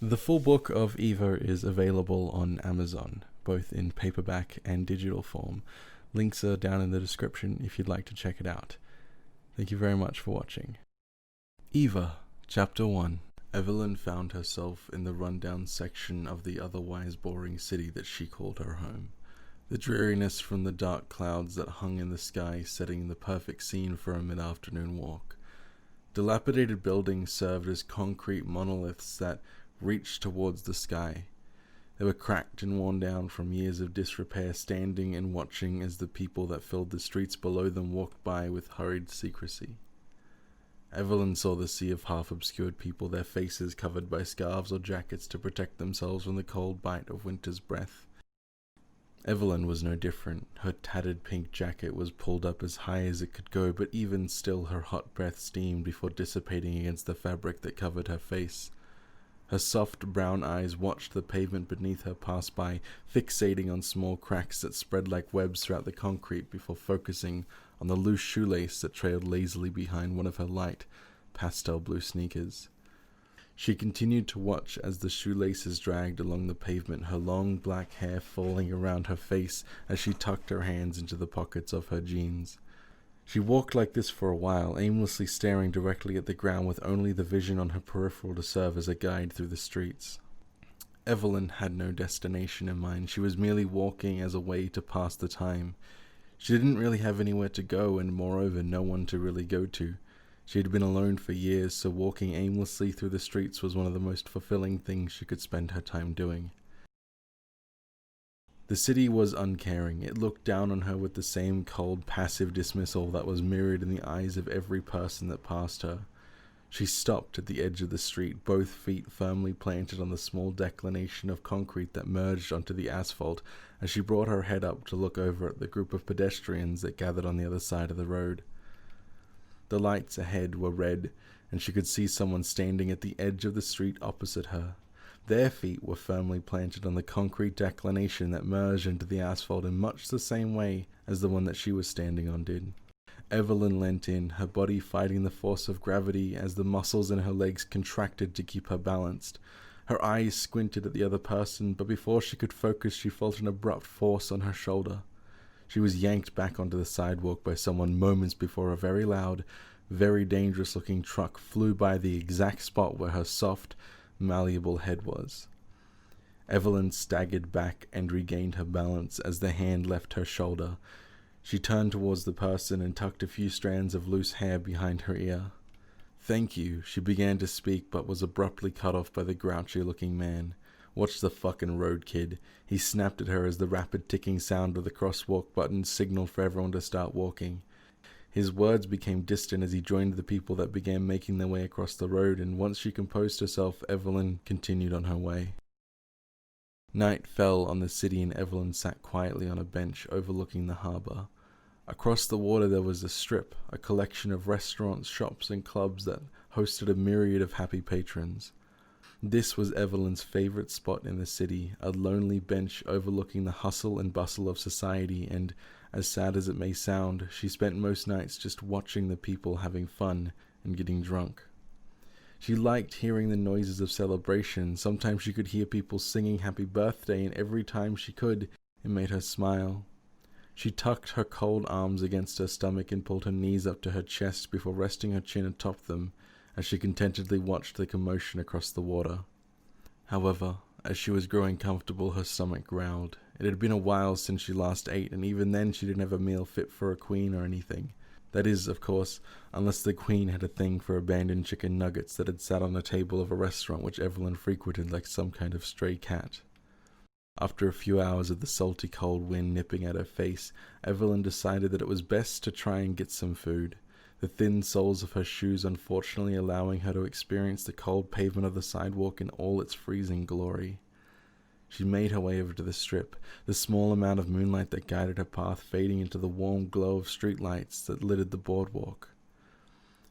The full book of Eva is available on Amazon, both in paperback and digital form. Links are down in the description if you'd like to check it out. Thank you very much for watching. Eva, Chapter 1. Evelyn found herself in the rundown section of the otherwise boring city that she called her home. The dreariness from the dark clouds that hung in the sky setting the perfect scene for a mid-afternoon walk. Dilapidated buildings served as concrete monoliths that reached towards the sky. They were cracked and worn down from years of disrepair, standing and watching as the people that filled the streets below them walked by with hurried secrecy. Evelyn saw the sea of half-obscured people, their faces covered by scarves or jackets to protect themselves from the cold bite of winter's breath. Evelyn was no different. Her tattered pink jacket was pulled up as high as it could go, but even still her hot breath steamed before dissipating against the fabric that covered her face. Her soft brown eyes watched the pavement beneath her pass by, fixating on small cracks that spread like webs throughout the concrete before focusing on the loose shoelace that trailed lazily behind one of her light, pastel blue sneakers. She continued to watch as the shoelaces dragged along the pavement, her long black hair falling around her face as she tucked her hands into the pockets of her jeans. She walked like this for a while, aimlessly staring directly at the ground with only the vision on her peripheral to serve as a guide through the streets. Evelyn had no destination in mind. She was merely walking as a way to pass the time. She didn't really have anywhere to go, and moreover no one to really go to. She had been alone for years, so walking aimlessly through the streets was one of the most fulfilling things she could spend her time doing. The city was uncaring. It looked down on her with the same cold, passive dismissal that was mirrored in the eyes of every person that passed her. She stopped at the edge of the street, both feet firmly planted on the small declination of concrete that merged onto the asphalt, as she brought her head up to look over at the group of pedestrians that gathered on the other side of the road. The lights ahead were red, and she could see someone standing at the edge of the street opposite her. Their feet were firmly planted on the concrete declination that merged into the asphalt in much the same way as the one that she was standing on did. Evelyn leant in, her body fighting the force of gravity as the muscles in her legs contracted to keep her balanced. Her eyes squinted at the other person, but before she could focus, she felt an abrupt force on her shoulder. She was yanked back onto the sidewalk by someone moments before a very loud, very dangerous-looking truck flew by the exact spot where her soft, malleable head was. Evelyn staggered back and regained her balance as the hand left her shoulder. She turned towards the person and tucked a few strands of loose hair behind her ear. "Thank you," she began to speak, but was abruptly cut off by the grouchy-looking man. "Watch the fucking road, kid." He snapped at her as the rapid ticking sound of the crosswalk button signaled for everyone to start walking. His words became distant as he joined the people that began making their way across the road, and once she composed herself, Evelyn continued on her way. Night fell on the city and Evelyn sat quietly on a bench overlooking the harbor. Across the water there was a strip, a collection of restaurants, shops, and clubs that hosted a myriad of happy patrons. This was Evelyn's favorite spot in the city, a lonely bench overlooking the hustle and bustle of society, and, as sad as it may sound, she spent most nights just watching the people having fun and getting drunk. She liked hearing the noises of celebration. Sometimes she could hear people singing happy birthday, and every time she could, it made her smile. She tucked her cold arms against her stomach and pulled her knees up to her chest before resting her chin atop them as she contentedly watched the commotion across the water. However, as she was growing comfortable, her stomach growled. It had been a while since she last ate, and even then she didn't have a meal fit for a queen or anything. That is, of course, unless the queen had a thing for abandoned chicken nuggets that had sat on the table of a restaurant which Evelyn frequented like some kind of stray cat. After a few hours of the salty cold wind nipping at her face, Evelyn decided that it was best to try and get some food, the thin soles of her shoes unfortunately allowing her to experience the cold pavement of the sidewalk in all its freezing glory. She made her way over to the strip, the small amount of moonlight that guided her path fading into the warm glow of streetlights that littered the boardwalk.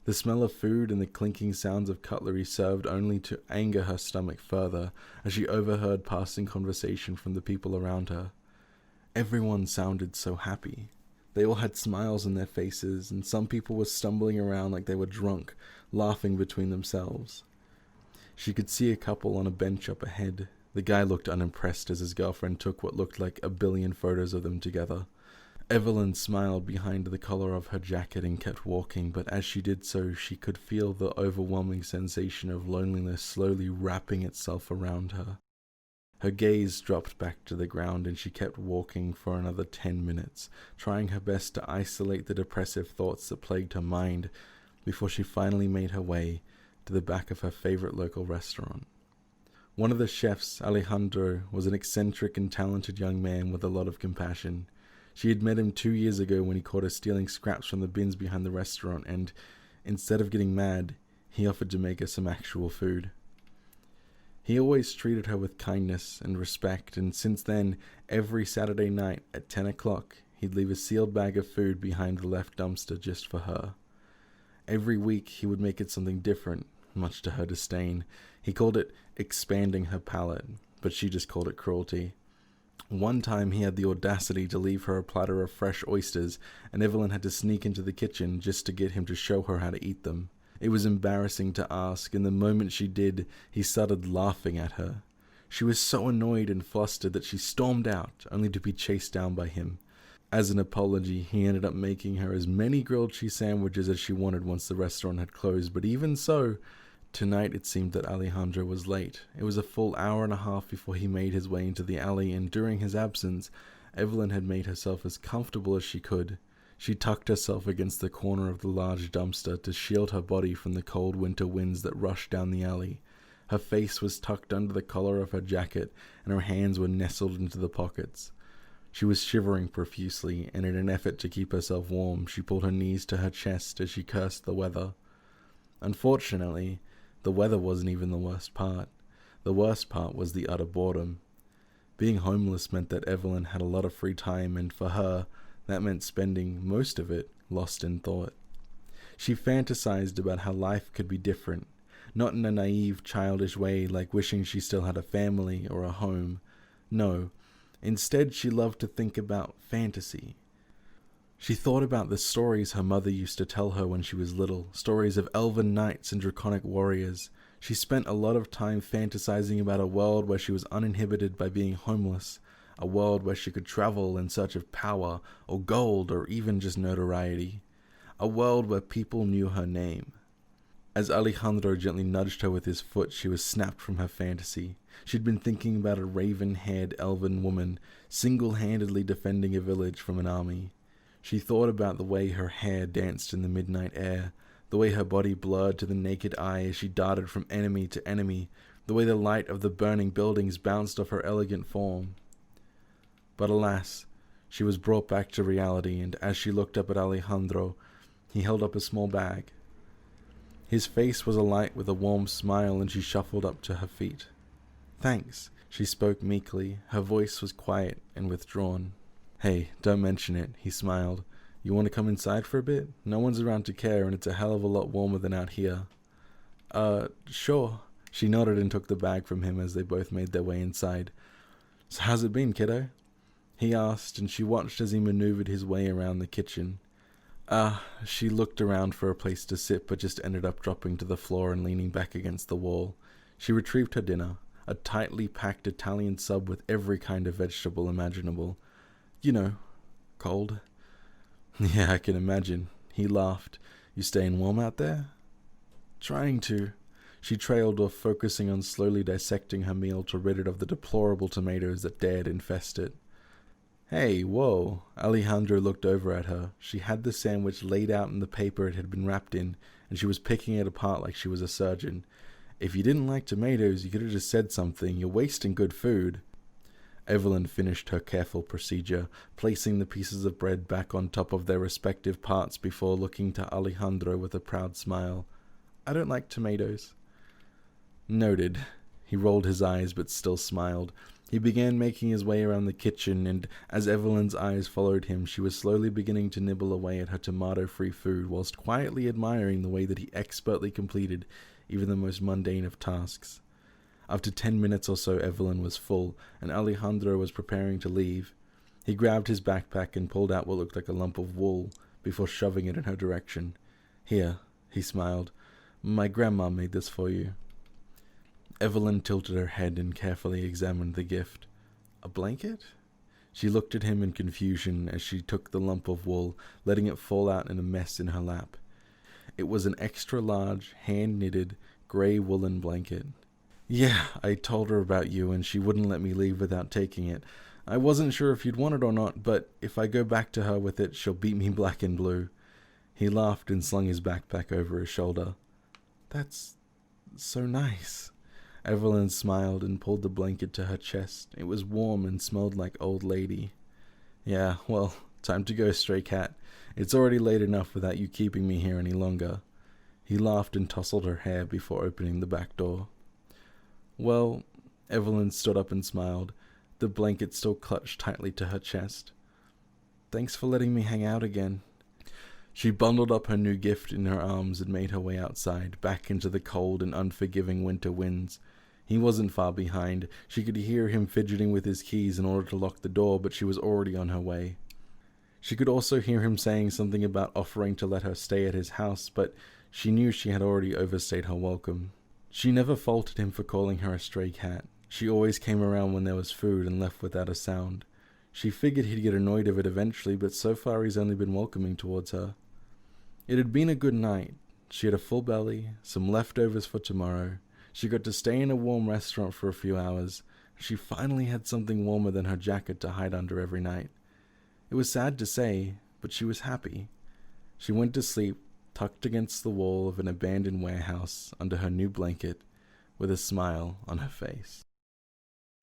The smell of food and the clinking sounds of cutlery served only to anger her stomach further as she overheard passing conversation from the people around her. Everyone sounded so happy. They all had smiles on their faces, and some people were stumbling around like they were drunk, laughing between themselves. She could see a couple on a bench up ahead. The guy looked unimpressed as his girlfriend took what looked like a billion photos of them together. Evelyn smiled behind the collar of her jacket and kept walking, but as she did so, she could feel the overwhelming sensation of loneliness slowly wrapping itself around her. Her gaze dropped back to the ground and she kept walking for another 10 minutes, trying her best to isolate the depressive thoughts that plagued her mind before she finally made her way to the back of her favorite local restaurant. One of the chefs, Alejandro, was an eccentric and talented young man with a lot of compassion. She had met him 2 years ago when he caught her stealing scraps from the bins behind the restaurant, and instead of getting mad, he offered to make her some actual food. He always treated her with kindness and respect, and since then, every Saturday night at 10 o'clock, he'd leave a sealed bag of food behind the left dumpster just for her. Every week, he would make it something different, much to her disdain. He called it expanding her palate, but she just called it cruelty. One time he had the audacity to leave her a platter of fresh oysters, and Evelyn had to sneak into the kitchen just to get him to show her how to eat them. It was embarrassing to ask, and the moment she did, he started laughing at her. She was so annoyed and flustered that she stormed out, only to be chased down by him. As an apology, he ended up making her as many grilled cheese sandwiches as she wanted once the restaurant had closed, but even so, tonight it seemed that Alejandro was late. It was a full hour and a half before he made his way into the alley, and during his absence, Evelyn had made herself as comfortable as she could. She tucked herself against the corner of the large dumpster to shield her body from the cold winter winds that rushed down the alley. Her face was tucked under the collar of her jacket, and her hands were nestled into the pockets. She was shivering profusely, and in an effort to keep herself warm, she pulled her knees to her chest as she cursed the weather. Unfortunately, the weather wasn't even the worst part. The worst part was the utter boredom. Being homeless meant that Evelyn had a lot of free time, and for her, that meant spending most of it lost in thought. She fantasized about how life could be different, not in a naive, childish way like wishing she still had a family or a home. No, instead she loved to think about fantasy. She thought about the stories her mother used to tell her when she was little, stories of elven knights and draconic warriors. She spent a lot of time fantasizing about a world where she was uninhibited by being homeless, a world where she could travel in search of power or gold or even just notoriety, a world where people knew her name. As Alejandro gently nudged her with his foot, she was snapped from her fantasy. She'd been thinking about a raven-haired elven woman single-handedly defending a village from an army. She thought about the way her hair danced in the midnight air, the way her body blurred to the naked eye as she darted from enemy to enemy, the way the light of the burning buildings bounced off her elegant form. But alas, she was brought back to reality, and as she looked up at Alejandro, he held up a small bag. His face was alight with a warm smile, and she shuffled up to her feet. "Thanks," she spoke meekly. Her voice was quiet and withdrawn. "Hey, don't mention it," he smiled. "You want to come inside for a bit? No one's around to care, and it's a hell of a lot warmer than out here." Sure." She nodded and took the bag from him as they both made their way inside. "So how's it been, kiddo?" he asked, and she watched as he maneuvered his way around the kitchen. She looked around for a place to sit, but just ended up dropping to the floor and leaning back against the wall. She retrieved her dinner, a tightly packed Italian sub with every kind of vegetable imaginable. You know, cold. "Yeah, I can imagine." He laughed. "You staying warm out there?" "Trying to." She trailed off, focusing on slowly dissecting her meal to rid it of the deplorable tomatoes that dared infest it. "Hey, whoa." Alejandro looked over at her. She had the sandwich laid out in the paper it had been wrapped in, and she was picking it apart like she was a surgeon. "If you didn't like tomatoes, you could have just said something. You're wasting good food." Evelyn finished her careful procedure, placing the pieces of bread back on top of their respective parts before looking to Alejandro with a proud smile. "I don't like tomatoes." "Noted." He rolled his eyes but still smiled. He began making his way around the kitchen, and as Evelyn's eyes followed him, she was slowly beginning to nibble away at her tomato-free food, whilst quietly admiring the way that he expertly completed even the most mundane of tasks. After 10 minutes or so, Evelyn was full, and Alejandro was preparing to leave. He grabbed his backpack and pulled out what looked like a lump of wool, before shoving it in her direction. "Here," he smiled. "My grandma made this for you." Evelyn tilted her head and carefully examined the gift. A blanket? She looked at him in confusion as she took the lump of wool, letting it fall out in a mess in her lap. It was an extra-large, hand-knitted, grey woolen blanket. Yeah, I told her about you and she wouldn't let me leave without taking it. I wasn't sure if you'd want it or not, but if I go back to her with it, she'll beat me black and blue. He laughed and slung his backpack over his shoulder. That's so nice. Evelyn smiled and pulled the blanket to her chest. It was warm and smelled like old lady. Yeah, well, time to go, stray cat. It's already late enough without you keeping me here any longer. He laughed and tousled her hair before opening the back door. Well, Evelyn stood up and smiled, the blanket still clutched tightly to her chest. Thanks for letting me hang out again. She bundled up her new gift in her arms and made her way outside, back into the cold and unforgiving winter winds. He wasn't far behind. She could hear him fidgeting with his keys in order to lock the door, but she was already on her way. She could also hear him saying something about offering to let her stay at his house, but she knew she had already overstayed her welcome. She never faulted him for calling her a stray cat. She always came around when there was food and left without a sound. She figured he'd get annoyed of it eventually, but so far he's only been welcoming towards her. It had been a good night. She had a full belly, some leftovers for tomorrow. She got to stay in a warm restaurant for a few hours. She finally had something warmer than her jacket to hide under every night. It was sad to say, but she was happy. She went to sleep, tucked against the wall of an abandoned warehouse under her new blanket, with a smile on her face.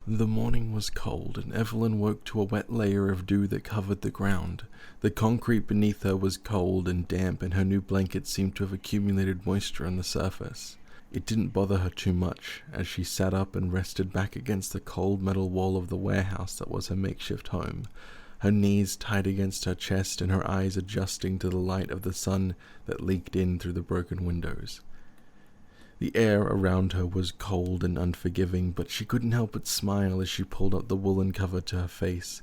The morning was cold, and Evelyn woke to a wet layer of dew that covered the ground. The concrete beneath her was cold and damp, and her new blanket seemed to have accumulated moisture on the surface. It didn't bother her too much, as she sat up and rested back against the cold metal wall of the warehouse that was her makeshift home, her knees tight against her chest and her eyes adjusting to the light of the sun that leaked in through the broken windows. The air around her was cold and unforgiving, but she couldn't help but smile as she pulled up the woolen cover to her face.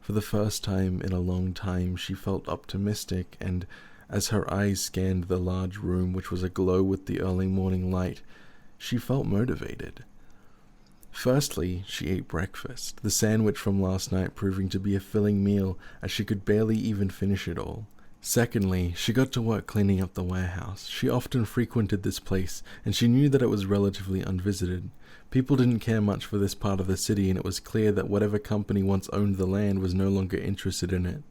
For the first time in a long time, she felt optimistic, and as her eyes scanned the large room, which was aglow with the early morning light, she felt motivated. Firstly, she ate breakfast, the sandwich from last night proving to be a filling meal, as she could barely even finish it all. Secondly, she got to work cleaning up the warehouse. She often frequented this place, and she knew that it was relatively unvisited. People didn't care much for this part of the city, and it was clear that whatever company once owned the land was no longer interested in it.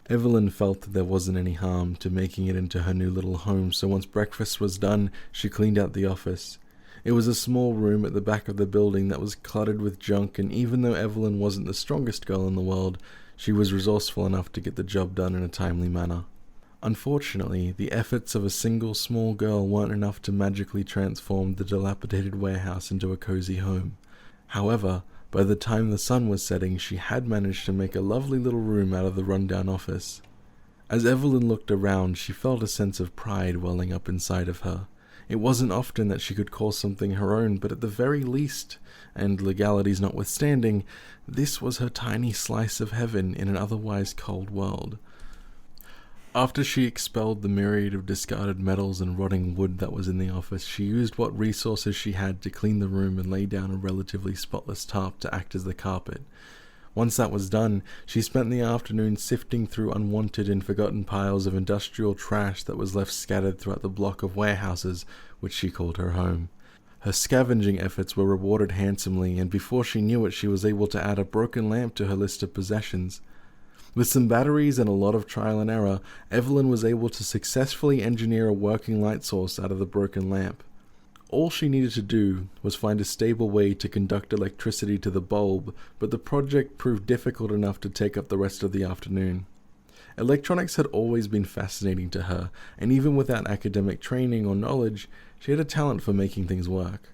Evelyn felt that there wasn't any harm to making it into her new little home, so once breakfast was done, she cleaned out the office. It was a small room at the back of the building that was cluttered with junk, and even though Evelyn wasn't the strongest girl in the world, she was resourceful enough to get the job done in a timely manner. Unfortunately, the efforts of a single small girl weren't enough to magically transform the dilapidated warehouse into a cozy home. However, by the time the sun was setting, she had managed to make a lovely little room out of the rundown office. As Evelyn looked around, she felt a sense of pride welling up inside of her. It wasn't often that she could call something her own, but at the very least, and legalities notwithstanding, this was her tiny slice of heaven in an otherwise cold world. After she expelled the myriad of discarded metals and rotting wood that was in the office, she used what resources she had to clean the room and lay down a relatively spotless tarp to act as the carpet. Once that was done, she spent the afternoon sifting through unwanted and forgotten piles of industrial trash that was left scattered throughout the block of warehouses which she called her home. Her scavenging efforts were rewarded handsomely, and before she knew it, she was able to add a broken lamp to her list of possessions. With some batteries and a lot of trial and error, Evelyn was able to successfully engineer a working light source out of the broken lamp. All she needed to do was find a stable way to conduct electricity to the bulb, but the project proved difficult enough to take up the rest of the afternoon. Electronics had always been fascinating to her, and even without academic training or knowledge, she had a talent for making things work.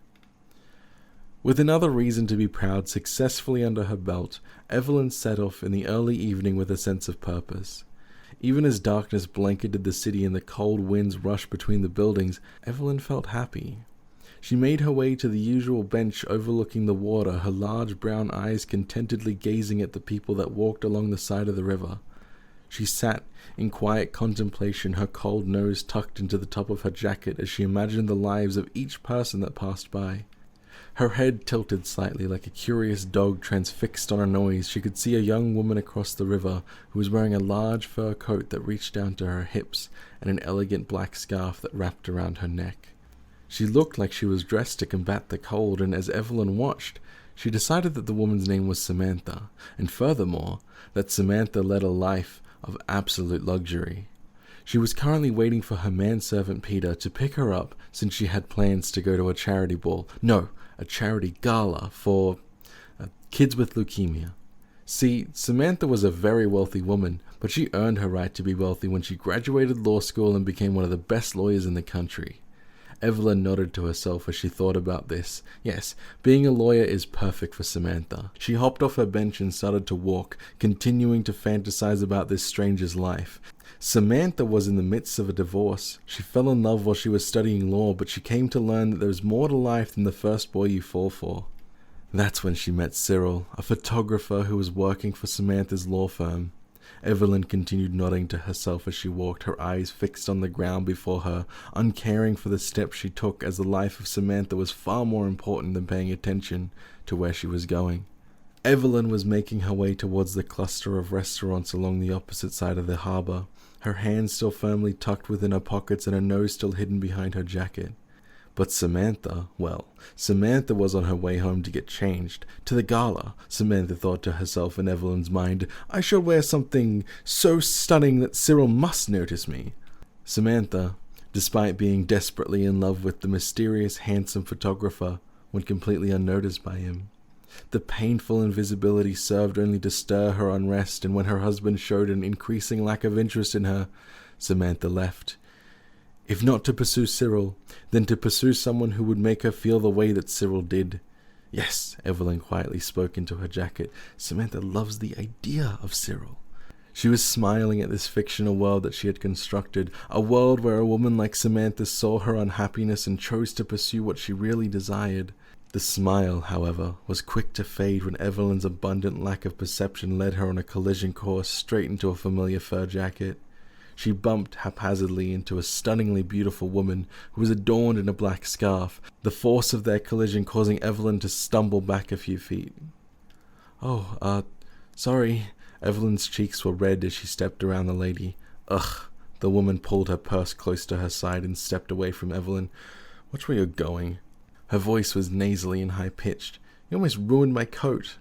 With another reason to be proud successfully under her belt, Evelyn set off in the early evening with a sense of purpose. Even as darkness blanketed the city and the cold winds rushed between the buildings, Evelyn felt happy. She made her way to the usual bench overlooking the water, her large brown eyes contentedly gazing at the people that walked along the side of the river. She sat in quiet contemplation, her cold nose tucked into the top of her jacket as she imagined the lives of each person that passed by. Her head tilted slightly like a curious dog transfixed on a noise. She could see a young woman across the river who was wearing a large fur coat that reached down to her hips and an elegant black scarf that wrapped around her neck. She looked like she was dressed to combat the cold, and as Evelyn watched, she decided that the woman's name was Samantha, and furthermore, that Samantha led a life of absolute luxury. She was currently waiting for her manservant Peter to pick her up since she had plans to go to a charity ball. No, a charity gala for kids with leukemia. See, Samantha was a very wealthy woman, but she earned her right to be wealthy when she graduated law school and became one of the best lawyers in the country. Evelyn nodded to herself as she thought about this. Yes, being a lawyer is perfect for Samantha. She hopped off her bench and started to walk, continuing to fantasize about this stranger's life. Samantha was in the midst of a divorce. She fell in love while she was studying law, but she came to learn that there is more to life than the first boy you fall for. That's when she met Cyril, a photographer who was working for Samantha's law firm. Evelyn continued nodding to herself as she walked, her eyes fixed on the ground before her, uncaring for the steps she took, as the life of Samantha was far more important than paying attention to where she was going. Evelyn was making her way towards the cluster of restaurants along the opposite side of the harbour, her hands still firmly tucked within her pockets and her nose still hidden behind her jacket. But Samantha was on her way home to get changed. To the gala, Samantha thought to herself in Evelyn's mind. I shall wear something so stunning that Cyril must notice me. Samantha, despite being desperately in love with the mysterious, handsome photographer, went completely unnoticed by him. The painful invisibility served only to stir her unrest, and when her husband showed an increasing lack of interest in her, Samantha left. If not to pursue Cyril, then to pursue someone who would make her feel the way that Cyril did. Yes, Evelyn quietly spoke into her jacket. Samantha loves the idea of Cyril. She was smiling at this fictional world that she had constructed, a world where a woman like Samantha saw her unhappiness and chose to pursue what she really desired. The smile, however, was quick to fade when Evelyn's abundant lack of perception led her on a collision course straight into a familiar fur jacket. She bumped haphazardly into a stunningly beautiful woman who was adorned in a black scarf, the force of their collision causing Evelyn to stumble back a few feet. Sorry. Evelyn's cheeks were red as she stepped around the lady. Ugh. The woman pulled her purse close to her side and stepped away from Evelyn. Watch where you're going. Her voice was nasally and high-pitched. You almost ruined my coat.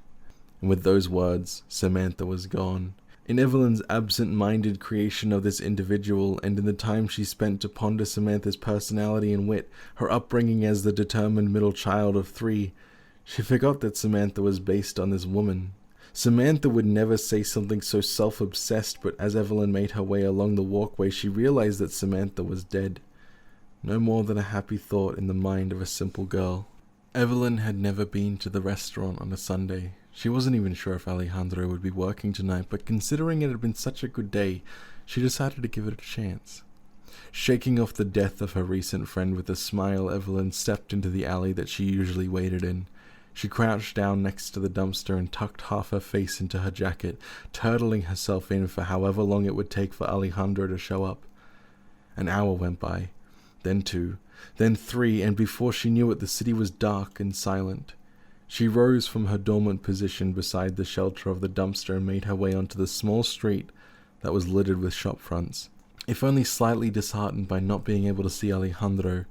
And with those words, Samantha was gone. In Evelyn's absent-minded creation of this individual, and in the time she spent to ponder Samantha's personality and wit, her upbringing as the determined middle child of 3, she forgot that Samantha was based on this woman. Samantha would never say something so self-obsessed, but as Evelyn made her way along the walkway, she realized that Samantha was dead. No more than a happy thought in the mind of a simple girl. Evelyn had never been to the restaurant on a Sunday. She wasn't even sure if Alejandro would be working tonight, but considering it had been such a good day, she decided to give it a chance. Shaking off the death of her recent friend with a smile, Evelyn stepped into the alley that she usually waited in. She crouched down next to the dumpster and tucked half her face into her jacket, turtling herself in for however long it would take for Alejandro to show up. An hour went by, then 2, then 3, and before she knew it, the city was dark and silent. She rose from her dormant position beside the shelter of the dumpster and made her way onto the small street that was littered with shop fronts. If only slightly disheartened by not being able to see Alejandro,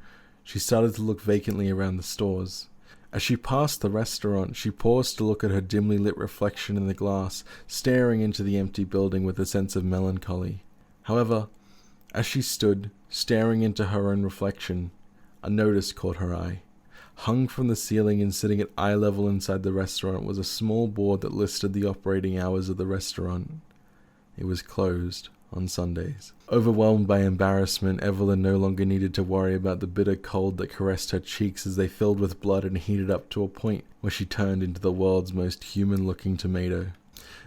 she started to look vacantly around the stores. As she passed the restaurant, she paused to look at her dimly lit reflection in the glass, staring into the empty building with a sense of melancholy. However, as she stood, staring into her own reflection, a notice caught her eye. Hung from the ceiling and sitting at eye level inside the restaurant was a small board that listed the operating hours of the restaurant. It was closed on Sundays. Overwhelmed by embarrassment, Evelyn no longer needed to worry about the bitter cold that caressed her cheeks as they filled with blood and heated up to a point where she turned into the world's most human-looking tomato.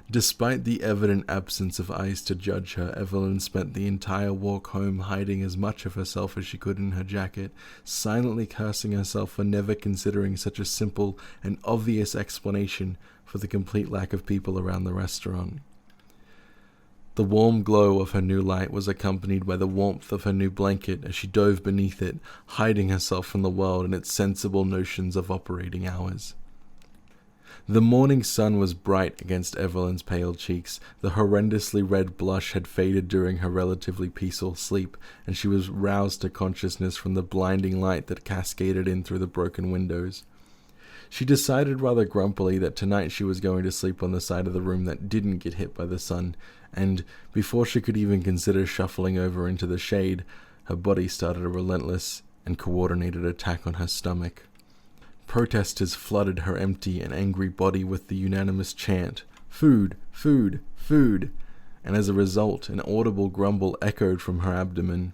Despite the evident absence of eyes to judge her, Evelyn spent the entire walk home hiding as much of herself as she could in her jacket, silently cursing herself for never considering such a simple and obvious explanation for the complete lack of people around the restaurant. The warm glow of her new light was accompanied by the warmth of her new blanket as she dove beneath it, hiding herself from the world and its sensible notions of operating hours. The morning sun was bright against Evelyn's pale cheeks. The horrendously red blush had faded during her relatively peaceful sleep, and she was roused to consciousness from the blinding light that cascaded in through the broken windows. She decided rather grumpily that tonight she was going to sleep on the side of the room that didn't get hit by the sun, and before she could even consider shuffling over into the shade, her body started a relentless and coordinated attack on her stomach. Protesters flooded her empty and angry body with the unanimous chant, "Food, food, food," and as a result, an audible grumble echoed from her abdomen.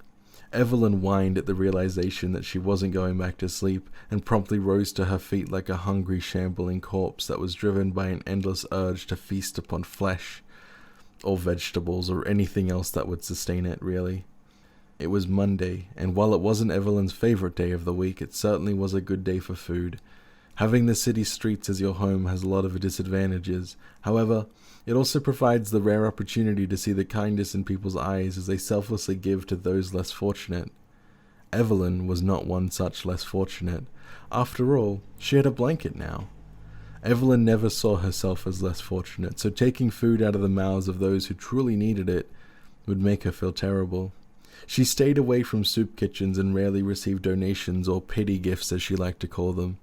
Evelyn whined at the realization that she wasn't going back to sleep, and promptly rose to her feet like a hungry, shambling corpse that was driven by an endless urge to feast upon flesh, or vegetables, or anything else that would sustain it, really. It was Monday, and while it wasn't Evelyn's favorite day of the week, it certainly was a good day for food. Having the city streets as your home has a lot of disadvantages. However, it also provides the rare opportunity to see the kindness in people's eyes as they selflessly give to those less fortunate. Evelyn was not one such less fortunate. After all, she had a blanket now. Evelyn never saw herself as less fortunate, so taking food out of the mouths of those who truly needed it would make her feel terrible. She stayed away from soup kitchens and rarely received donations or pity gifts as she liked to call them.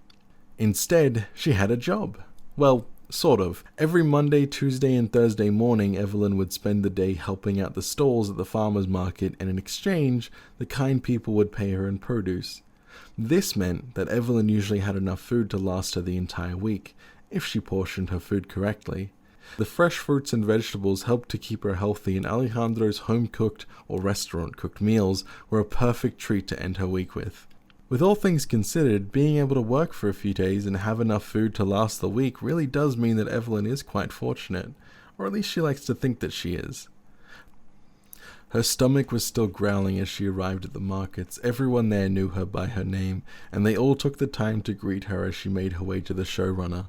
Instead, she had a job. Well, sort of. Every Monday, Tuesday, and Thursday morning, Evelyn would spend the day helping out the stalls at the farmer's market, and in exchange, the kind people would pay her in produce. This meant that Evelyn usually had enough food to last her the entire week, if she portioned her food correctly. The fresh fruits and vegetables helped to keep her healthy, and Alejandro's home-cooked or restaurant-cooked meals were a perfect treat to end her week with. With all things considered, being able to work for a few days and have enough food to last the week really does mean that Evelyn is quite fortunate, or at least she likes to think that she is. Her stomach was still growling as she arrived at the markets. Everyone there knew her by her name, and they all took the time to greet her as she made her way to the showrunner.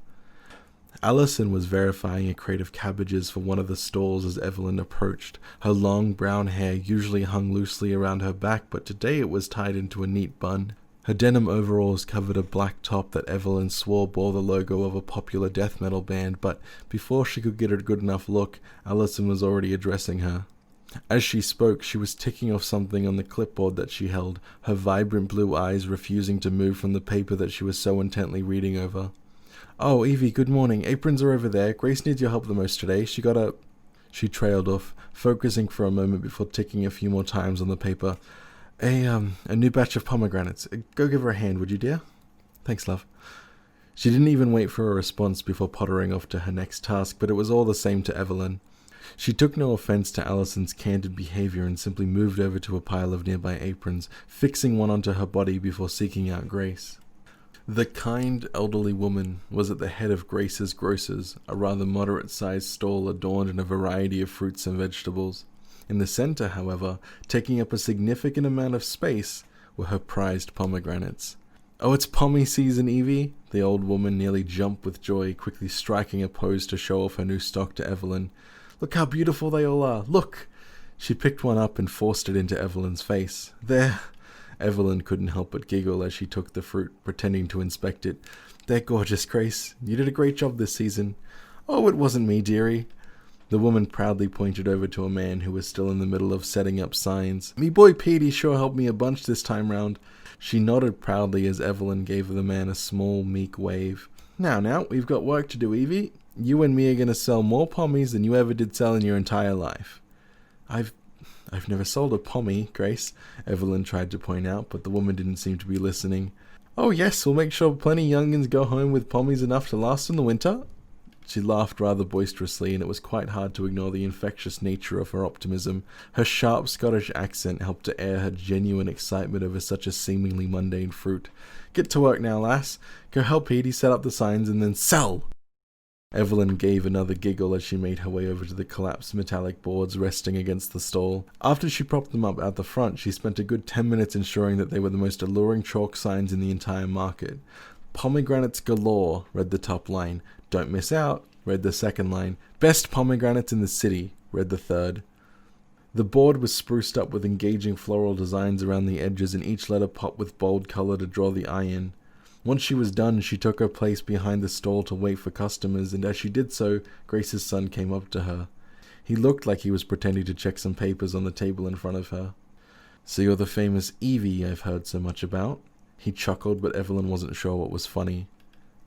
Allison was verifying a crate of cabbages for one of the stalls as Evelyn approached. Her long brown hair usually hung loosely around her back, but today it was tied into a neat bun. Her denim overalls covered a black top that Evelyn swore bore the logo of a popular death metal band, but before she could get a good enough look, Allison was already addressing her. As she spoke, she was ticking off something on the clipboard that she held, her vibrant blue eyes refusing to move from the paper that she was so intently reading over. "Oh, Evie, good morning. Aprons are over there. Grace needs your help the most today. She trailed off, focusing for a moment before ticking a few more times on the paper. A new batch of pomegranates. Go give her a hand, would you, dear?" "Thanks, love." She didn't even wait for a response before pottering off to her next task, but it was all the same to Evelyn. She took no offense to Allison's candid behavior and simply moved over to a pile of nearby aprons, fixing one onto her body before seeking out Grace. The kind, elderly woman was at the head of Grace's Grocers, a rather moderate-sized stall adorned in a variety of fruits and vegetables. In the center, however, taking up a significant amount of space, were her prized pomegranates. "Oh, it's pommy season, Evie!" The old woman nearly jumped with joy, quickly striking a pose to show off her new stock to Evelyn. "Look how beautiful they all are! Look!" She picked one up and forced it into Evelyn's face. "There!" Evelyn couldn't help but giggle as she took the fruit, pretending to inspect it. "They're gorgeous, Grace. You did a great job this season." "Oh, it wasn't me, dearie." The woman proudly pointed over to a man who was still in the middle of setting up signs. "Me boy Petey sure helped me a bunch this time round." She nodded proudly as Evelyn gave the man a small, meek wave. Now, we've got work to do, Evie. You and me are going to sell more pommies than you ever did sell in your entire life." I've never sold a pommy, Grace," Evelyn tried to point out, but the woman didn't seem to be listening. "Oh yes, we'll make sure plenty young'uns go home with pommies enough to last in the winter." She laughed rather boisterously, and it was quite hard to ignore the infectious nature of her optimism. Her sharp Scottish accent helped to air her genuine excitement over such a seemingly mundane fruit. "Get to work now, lass. Go help Edie set up the signs and then sell!" Evelyn gave another giggle as she made her way over to the collapsed metallic boards resting against the stall. After she propped them up at the front, she spent a good 10 minutes ensuring that they were the most alluring chalk signs in the entire market. "Pomegranates galore," read the top line. "Don't miss out," read the second line. "Best pomegranates in the city," read the third. The board was spruced up with engaging floral designs around the edges, and each letter popped with bold color to draw the eye in. Once she was done, she took her place behind the stall to wait for customers, and as she did so, Grace's son came up to her. He looked like he was pretending to check some papers on the table in front of her. "So you're the famous Evie I've heard so much about?" He chuckled, but Evelyn wasn't sure what was funny.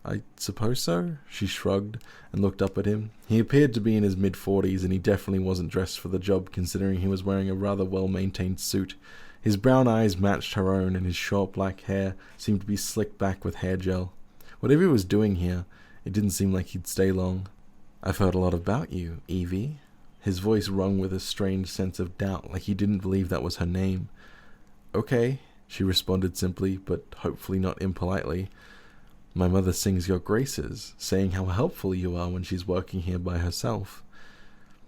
"I suppose so," she shrugged and looked up at him. He appeared to be in his mid-40s, and he definitely wasn't dressed for the job, considering he was wearing a rather well-maintained suit. His brown eyes matched her own, and his short black hair seemed to be slicked back with hair gel. Whatever he was doing here, it didn't seem like he'd stay long. "I've heard a lot about you, Evie." His voice rung with a strange sense of doubt, like he didn't believe that was her name. "Okay," she responded simply, but hopefully not impolitely. "My mother sings your graces, saying how helpful you are when she's working here by herself."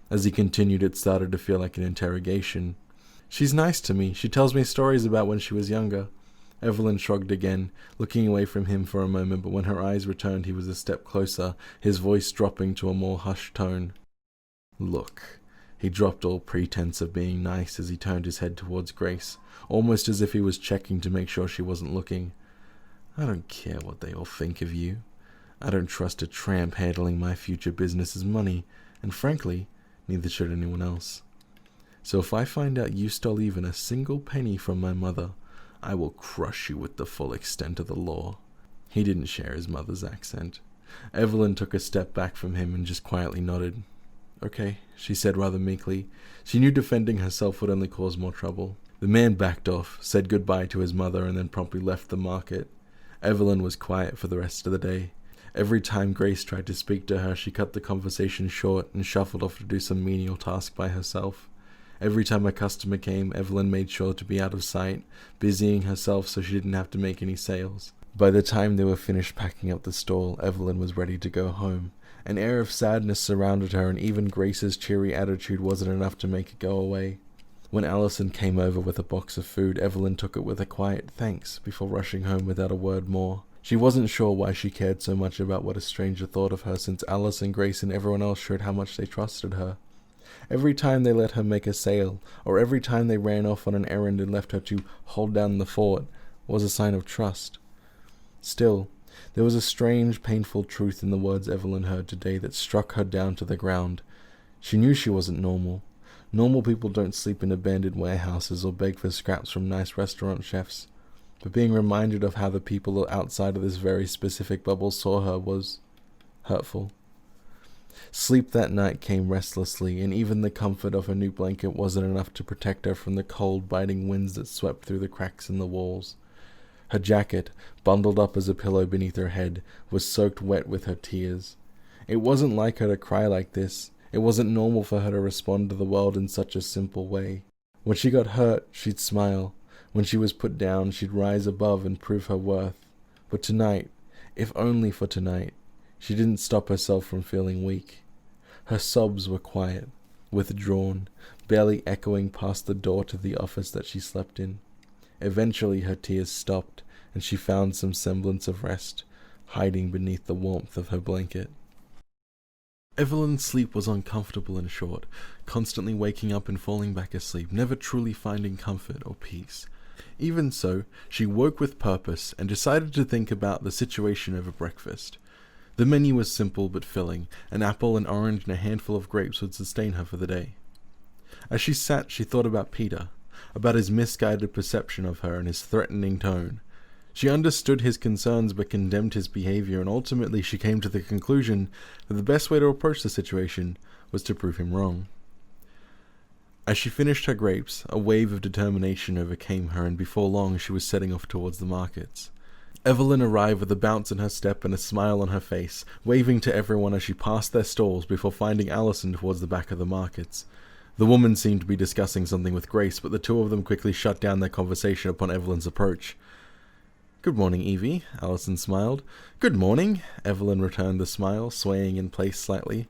As he continued, it started to feel like an interrogation. "She's nice to me. She tells me stories about when she was younger." Evelyn shrugged again, looking away from him for a moment, but when her eyes returned, he was a step closer, his voice dropping to a more hushed tone. "Look." He dropped all pretense of being nice as he turned his head towards Grace, almost as if he was checking to make sure she wasn't looking. "I don't care what they all think of you. I don't trust a tramp handling my future business as money, and frankly, neither should anyone else. So if I find out you stole even a single penny from my mother, I will crush you with the full extent of the law." He didn't share his mother's accent. Evelyn took a step back from him and just quietly nodded. "Okay," she said rather meekly. She knew defending herself would only cause more trouble. The man backed off, said goodbye to his mother, and then promptly left the market. Evelyn was quiet for the rest of the day. Every time Grace tried to speak to her, she cut the conversation short and shuffled off to do some menial task by herself. Every time a customer came, Evelyn made sure to be out of sight, busying herself so she didn't have to make any sales. By the time they were finished packing up the stall, Evelyn was ready to go home. An air of sadness surrounded her, and even Grace's cheery attitude wasn't enough to make it go away. When Allison came over with a box of food, Evelyn took it with a quiet thanks before rushing home without a word more. She wasn't sure why she cared so much about what a stranger thought of her, since Allison, Grace, and everyone else showed how much they trusted her. Every time they let her make a sale, or every time they ran off on an errand and left her to hold down the fort, was a sign of trust. Still, there was a strange, painful truth in the words Evelyn heard today that struck her down to the ground. She knew she wasn't normal. Normal people don't sleep in abandoned warehouses or beg for scraps from nice restaurant chefs. But being reminded of how the people outside of this very specific bubble saw her was hurtful. Sleep that night came restlessly, and even the comfort of her new blanket wasn't enough to protect her from the cold, biting winds that swept through the cracks in the walls. Her jacket, bundled up as a pillow beneath her head, was soaked wet with her tears. It wasn't like her to cry like this. It wasn't normal for her to respond to the world in such a simple way. When she got hurt, she'd smile. When she was put down, she'd rise above and prove her worth. But tonight, if only for tonight, she didn't stop herself from feeling weak. Her sobs were quiet, withdrawn, barely echoing past the door to the office that she slept in. Eventually her tears stopped, and she found some semblance of rest, hiding beneath the warmth of her blanket. Evelyn's sleep was uncomfortable and short, constantly waking up and falling back asleep, never truly finding comfort or peace. Even so, she woke with purpose and decided to think about the situation over breakfast. The menu was simple but filling. An apple, an orange, and a handful of grapes would sustain her for the day. As she sat, she thought about Peter, about his misguided perception of her and his threatening tone. She understood his concerns but condemned his behavior, and ultimately she came to the conclusion that the best way to approach the situation was to prove him wrong. As she finished her grapes, a wave of determination overcame her, and before long she was setting off towards the markets. Evelyn arrived with a bounce in her step and a smile on her face, waving to everyone as she passed their stalls before finding Allison towards the back of the markets. The woman seemed to be discussing something with Grace, but the two of them quickly shut down their conversation upon Evelyn's approach. "Good morning, Evie," Allison smiled. "Good morning," Evelyn returned the smile, swaying in place slightly.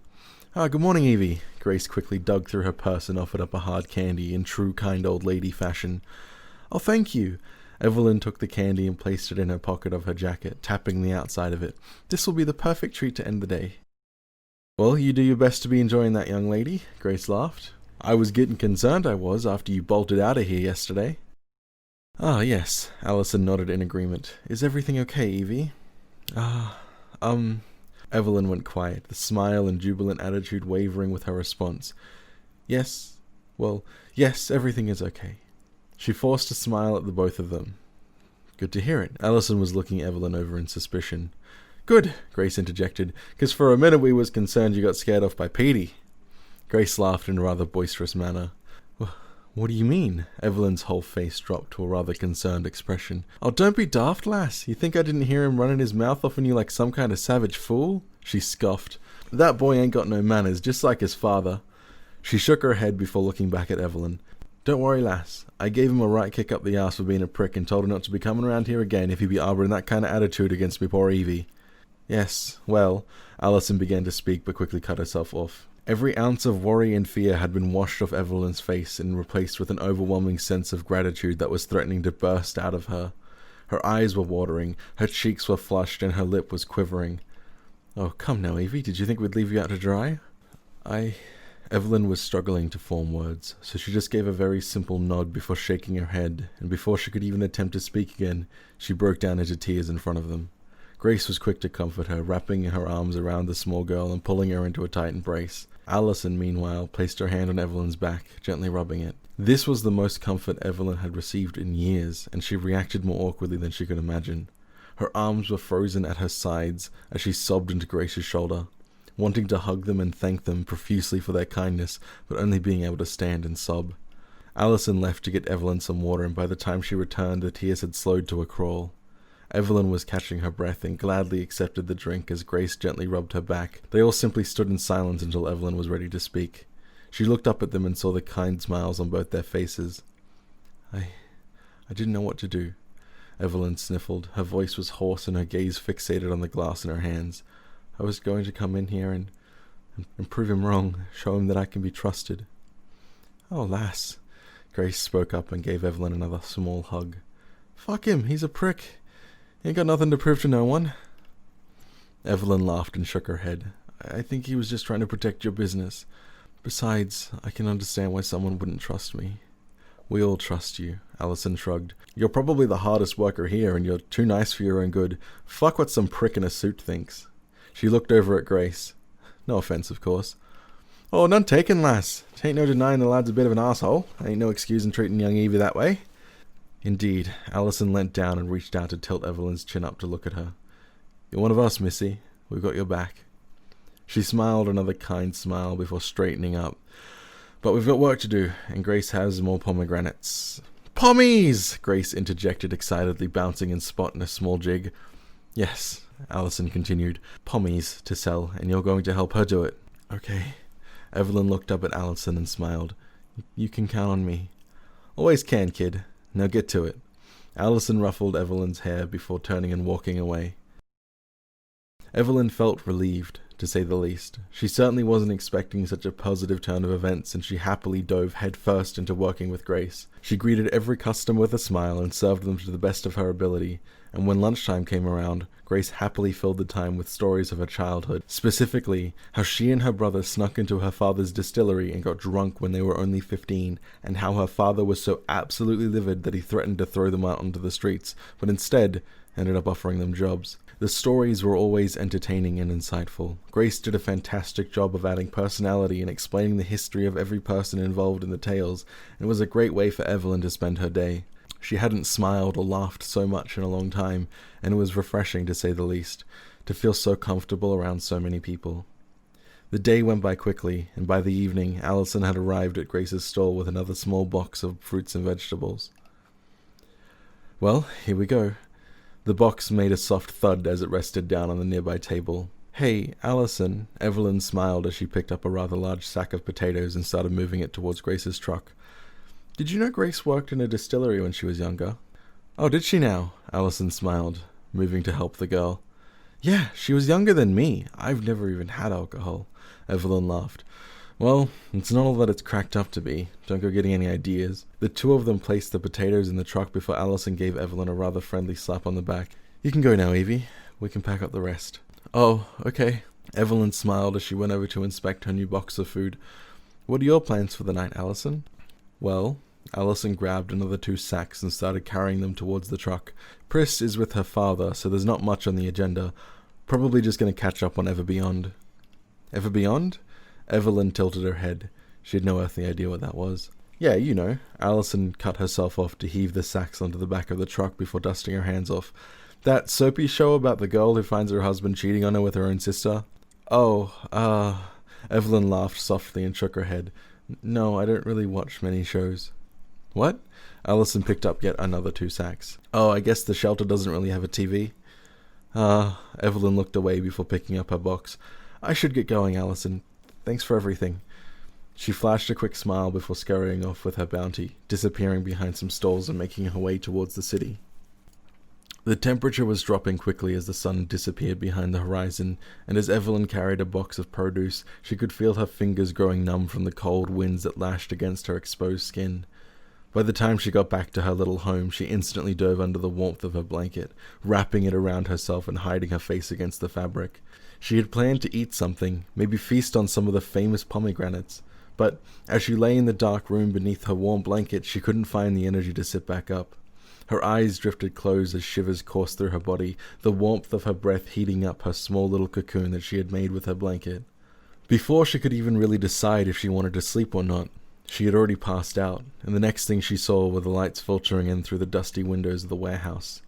Good morning, Evie." Grace quickly dug through her purse and offered up a hard candy in true kind old lady fashion. "Oh, thank you." Evelyn took the candy and placed it in her pocket of her jacket, tapping the outside of it. "This will be the perfect treat to end the day." "Well, you do your best to be enjoying that, young lady," Grace laughed. I was getting concerned, I was, after you bolted out of here yesterday. Ah, yes, Allison nodded in agreement. Is everything okay, Evie? Evelyn went quiet, the smile and jubilant attitude wavering with her response. Yes, everything is okay. She forced a smile at the both of them. Good to hear it. Allison was looking Evelyn over in suspicion. Good, Grace interjected, because for a minute we was concerned you got scared off by Petey. Grace laughed in a rather boisterous manner. What do you mean? Evelyn's whole face dropped to a rather concerned expression. Oh, don't be daft, lass. You think I didn't hear him running his mouth off on you like some kind of savage fool? She scoffed. That boy ain't got no manners, just like his father. She shook her head before looking back at Evelyn. Don't worry, lass. I gave him a right kick up the arse for being a prick and told him not to be coming around here again if he'd be arbouring that kind of attitude against me poor Evie. Yes, well, Allison began to speak but quickly cut herself off. Every ounce of worry and fear had been washed off Evelyn's face and replaced with an overwhelming sense of gratitude that was threatening to burst out of her. Her eyes were watering, her cheeks were flushed, and her lip was quivering. Oh, come now, Evie, did you think we'd leave you out to dry? Evelyn was struggling to form words, so she just gave a very simple nod before shaking her head, and before she could even attempt to speak again, she broke down into tears in front of them. Grace was quick to comfort her, wrapping her arms around the small girl and pulling her into a tight embrace. Allison, meanwhile, placed her hand on Evelyn's back, gently rubbing it. This was the most comfort Evelyn had received in years, and she reacted more awkwardly than she could imagine. Her arms were frozen at her sides as she sobbed into Grace's shoulder, wanting to hug them and thank them profusely for their kindness, but only being able to stand and sob. Allison left to get Evelyn some water, and by the time she returned, the tears had slowed to a crawl. Evelyn was catching her breath and gladly accepted the drink as Grace gently rubbed her back. They all simply stood in silence until Evelyn was ready to speak. She looked up at them and saw the kind smiles on both their faces. I didn't know what to do. Evelyn sniffled. Her voice was hoarse and her gaze fixated on the glass in her hands. I was going to come in here and prove him wrong, show him that I can be trusted. Oh, lass. Grace spoke up and gave Evelyn another small hug. Fuck him, he's a prick. He ain't got nothing to prove to no one. Evelyn laughed and shook her head. I think he was just trying to protect your business. Besides, I can understand why someone wouldn't trust me. We all trust you, Allison shrugged. You're probably the hardest worker here, and you're too nice for your own good. Fuck what some prick in a suit thinks. She looked over at Grace. No offense, of course. Oh, none taken, lass. Tain't no denying the lad's a bit of an asshole. Ain't no excusing treating young Evie that way. Indeed, Allison leant down and reached out to tilt Evelyn's chin up to look at her. You're one of us, missy. We've got your back. She smiled another kind smile before straightening up. But we've got work to do, and Grace has more pomegranates. Pommies! Grace interjected excitedly, bouncing and spotting a small jig. Yes, Allison continued, pommies to sell, and you're going to help her do it. Okay. Evelyn looked up at Allison and smiled. You can count on me. Always can, kid. Now get to it. Allison ruffled Evelyn's hair before turning and walking away. Evelyn felt relieved, to say the least. She certainly wasn't expecting such a positive turn of events, and she happily dove headfirst into working with Grace. She greeted every customer with a smile and served them to the best of her ability, and when lunchtime came around, Grace happily filled the time with stories of her childhood, specifically how she and her brother snuck into her father's distillery and got drunk when they were only 15, and how her father was so absolutely livid that he threatened to throw them out onto the streets, but instead ended up offering them jobs. The stories were always entertaining and insightful. Grace did a fantastic job of adding personality and explaining the history of every person involved in the tales, and it was a great way for Evelyn to spend her day. She hadn't smiled or laughed so much in a long time, and it was refreshing to say the least, to feel so comfortable around so many people. The day went by quickly, and by the evening, Allison had arrived at Grace's stall with another small box of fruits and vegetables. Well, here we go. The box made a soft thud as it rested down on the nearby table. Hey, Allison, Evelyn smiled as she picked up a rather large sack of potatoes and started moving it towards Grace's truck. Did you know Grace worked in a distillery when she was younger? Oh, did she now? Allison smiled, moving to help the girl. Yeah, she was younger than me. I've never even had alcohol. Evelyn laughed. Well, it's not all that it's cracked up to be. Don't go getting any ideas. The two of them placed the potatoes in the truck before Allison gave Evelyn a rather friendly slap on the back. You can go now, Evie. We can pack up the rest. Oh, okay. Evelyn smiled as she went over to inspect her new box of food. What are your plans for the night, Allison? Well, Allison grabbed another 2 sacks and started carrying them towards the truck. Pris is with her father, so there's not much on the agenda. Probably just going to catch up on Ever Beyond. Ever Beyond? Evelyn tilted her head. She had no earthly idea what that was. Yeah, you know. Allison cut herself off to heave the sacks onto the back of the truck before dusting her hands off. That soapy show about the girl who finds her husband cheating on her with her own sister? Oh, Evelyn laughed softly and shook her head. No, I don't really watch many shows. What? Allison picked up yet another 2 sacks. Oh, I guess the shelter doesn't really have a TV. Evelyn looked away before picking up her box. I should get going, Allison. Thanks for everything. She flashed a quick smile before scurrying off with her bounty, disappearing behind some stalls and making her way towards the city. The temperature was dropping quickly as the sun disappeared behind the horizon, and as Evelyn carried a box of produce, she could feel her fingers growing numb from the cold winds that lashed against her exposed skin. By the time she got back to her little home, she instantly dove under the warmth of her blanket, wrapping it around herself and hiding her face against the fabric. She had planned to eat something, maybe feast on some of the famous pomegranates, but as she lay in the dark room beneath her warm blanket, she couldn't find the energy to sit back up. Her eyes drifted closed as shivers coursed through her body, the warmth of her breath heating up her small little cocoon that she had made with her blanket. Before she could even really decide if she wanted to sleep or not, she had already passed out, and the next thing she saw were the lights filtering in through the dusty windows of the warehouse.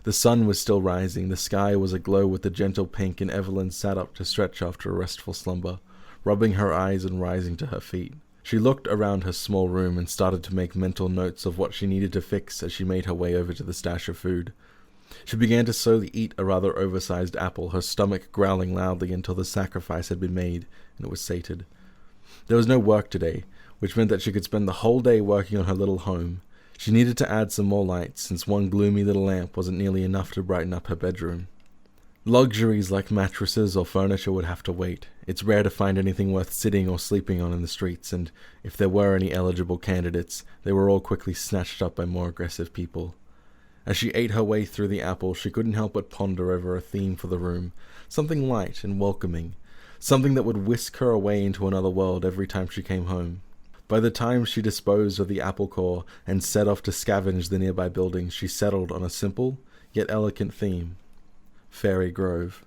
The sun was still rising, the sky was aglow with the gentle pink, and Evelyn sat up to stretch after a restful slumber, rubbing her eyes and rising to her feet. She looked around her small room and started to make mental notes of what she needed to fix as she made her way over to the stash of food. She began to slowly eat a rather oversized apple, her stomach growling loudly until the sacrifice had been made, and it was sated. There was no work today, which meant that she could spend the whole day working on her little home. She needed to add some more lights, since one gloomy little lamp wasn't nearly enough to brighten up her bedroom. Luxuries like mattresses or furniture would have to wait. It's rare to find anything worth sitting or sleeping on in the streets, and if there were any eligible candidates, they were all quickly snatched up by more aggressive people. As she ate her way through the apple, she couldn't help but ponder over a theme for the room, something light and welcoming, something that would whisk her away into another world every time she came home. By the time she disposed of the apple core and set off to scavenge the nearby buildings, she settled on a simple, yet elegant theme: Fairy Grove.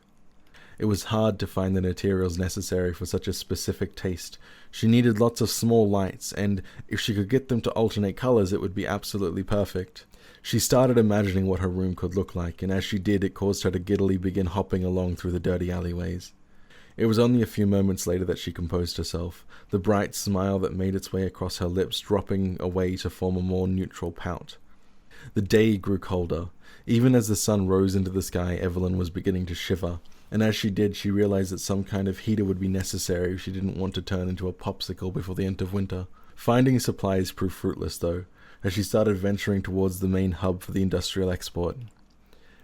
It was hard to find the materials necessary for such a specific taste. She needed lots of small lights, and if she could get them to alternate colors, it would be absolutely perfect. She started imagining what her room could look like, and as she did, it caused her to giddily begin hopping along through the dirty alleyways. It was only a few moments later that she composed herself, the bright smile that made its way across her lips dropping away to form a more neutral pout. The day grew colder. Even as the sun rose into the sky, Evelyn was beginning to shiver, and as she did, she realized that some kind of heater would be necessary if she didn't want to turn into a popsicle before the end of winter. Finding supplies proved fruitless, though, as she started venturing towards the main hub for the industrial export.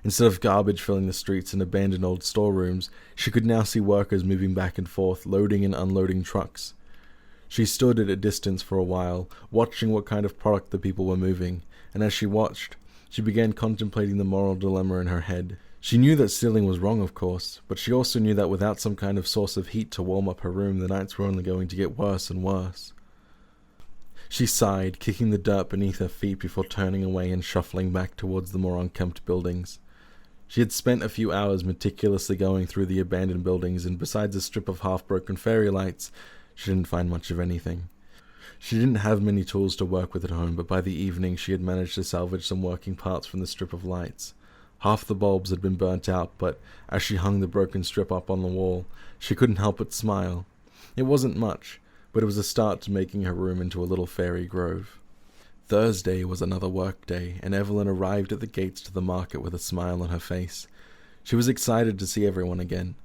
Instead of garbage filling the streets and abandoned old storerooms, she could now see workers moving back and forth, loading and unloading trucks. She stood at a distance for a while, watching what kind of product the people were moving, and as she watched, she began contemplating the moral dilemma in her head. She knew that stealing was wrong, of course, but she also knew that without some kind of source of heat to warm up her room, the nights were only going to get worse and worse. She sighed, kicking the dirt beneath her feet before turning away and shuffling back towards the more unkempt buildings. She had spent a few hours meticulously going through the abandoned buildings, and besides a strip of half-broken fairy lights, she didn't find much of anything. She didn't have many tools to work with at home, but by the evening she had managed to salvage some working parts from the strip of lights. Half the bulbs had been burnt out, but as she hung the broken strip up on the wall, she couldn't help but smile. It wasn't much, but it was a start to making her room into a little fairy grove. Thursday was another work day, and Evelyn arrived at the gates to the market with a smile on her face. She was excited to see everyone again.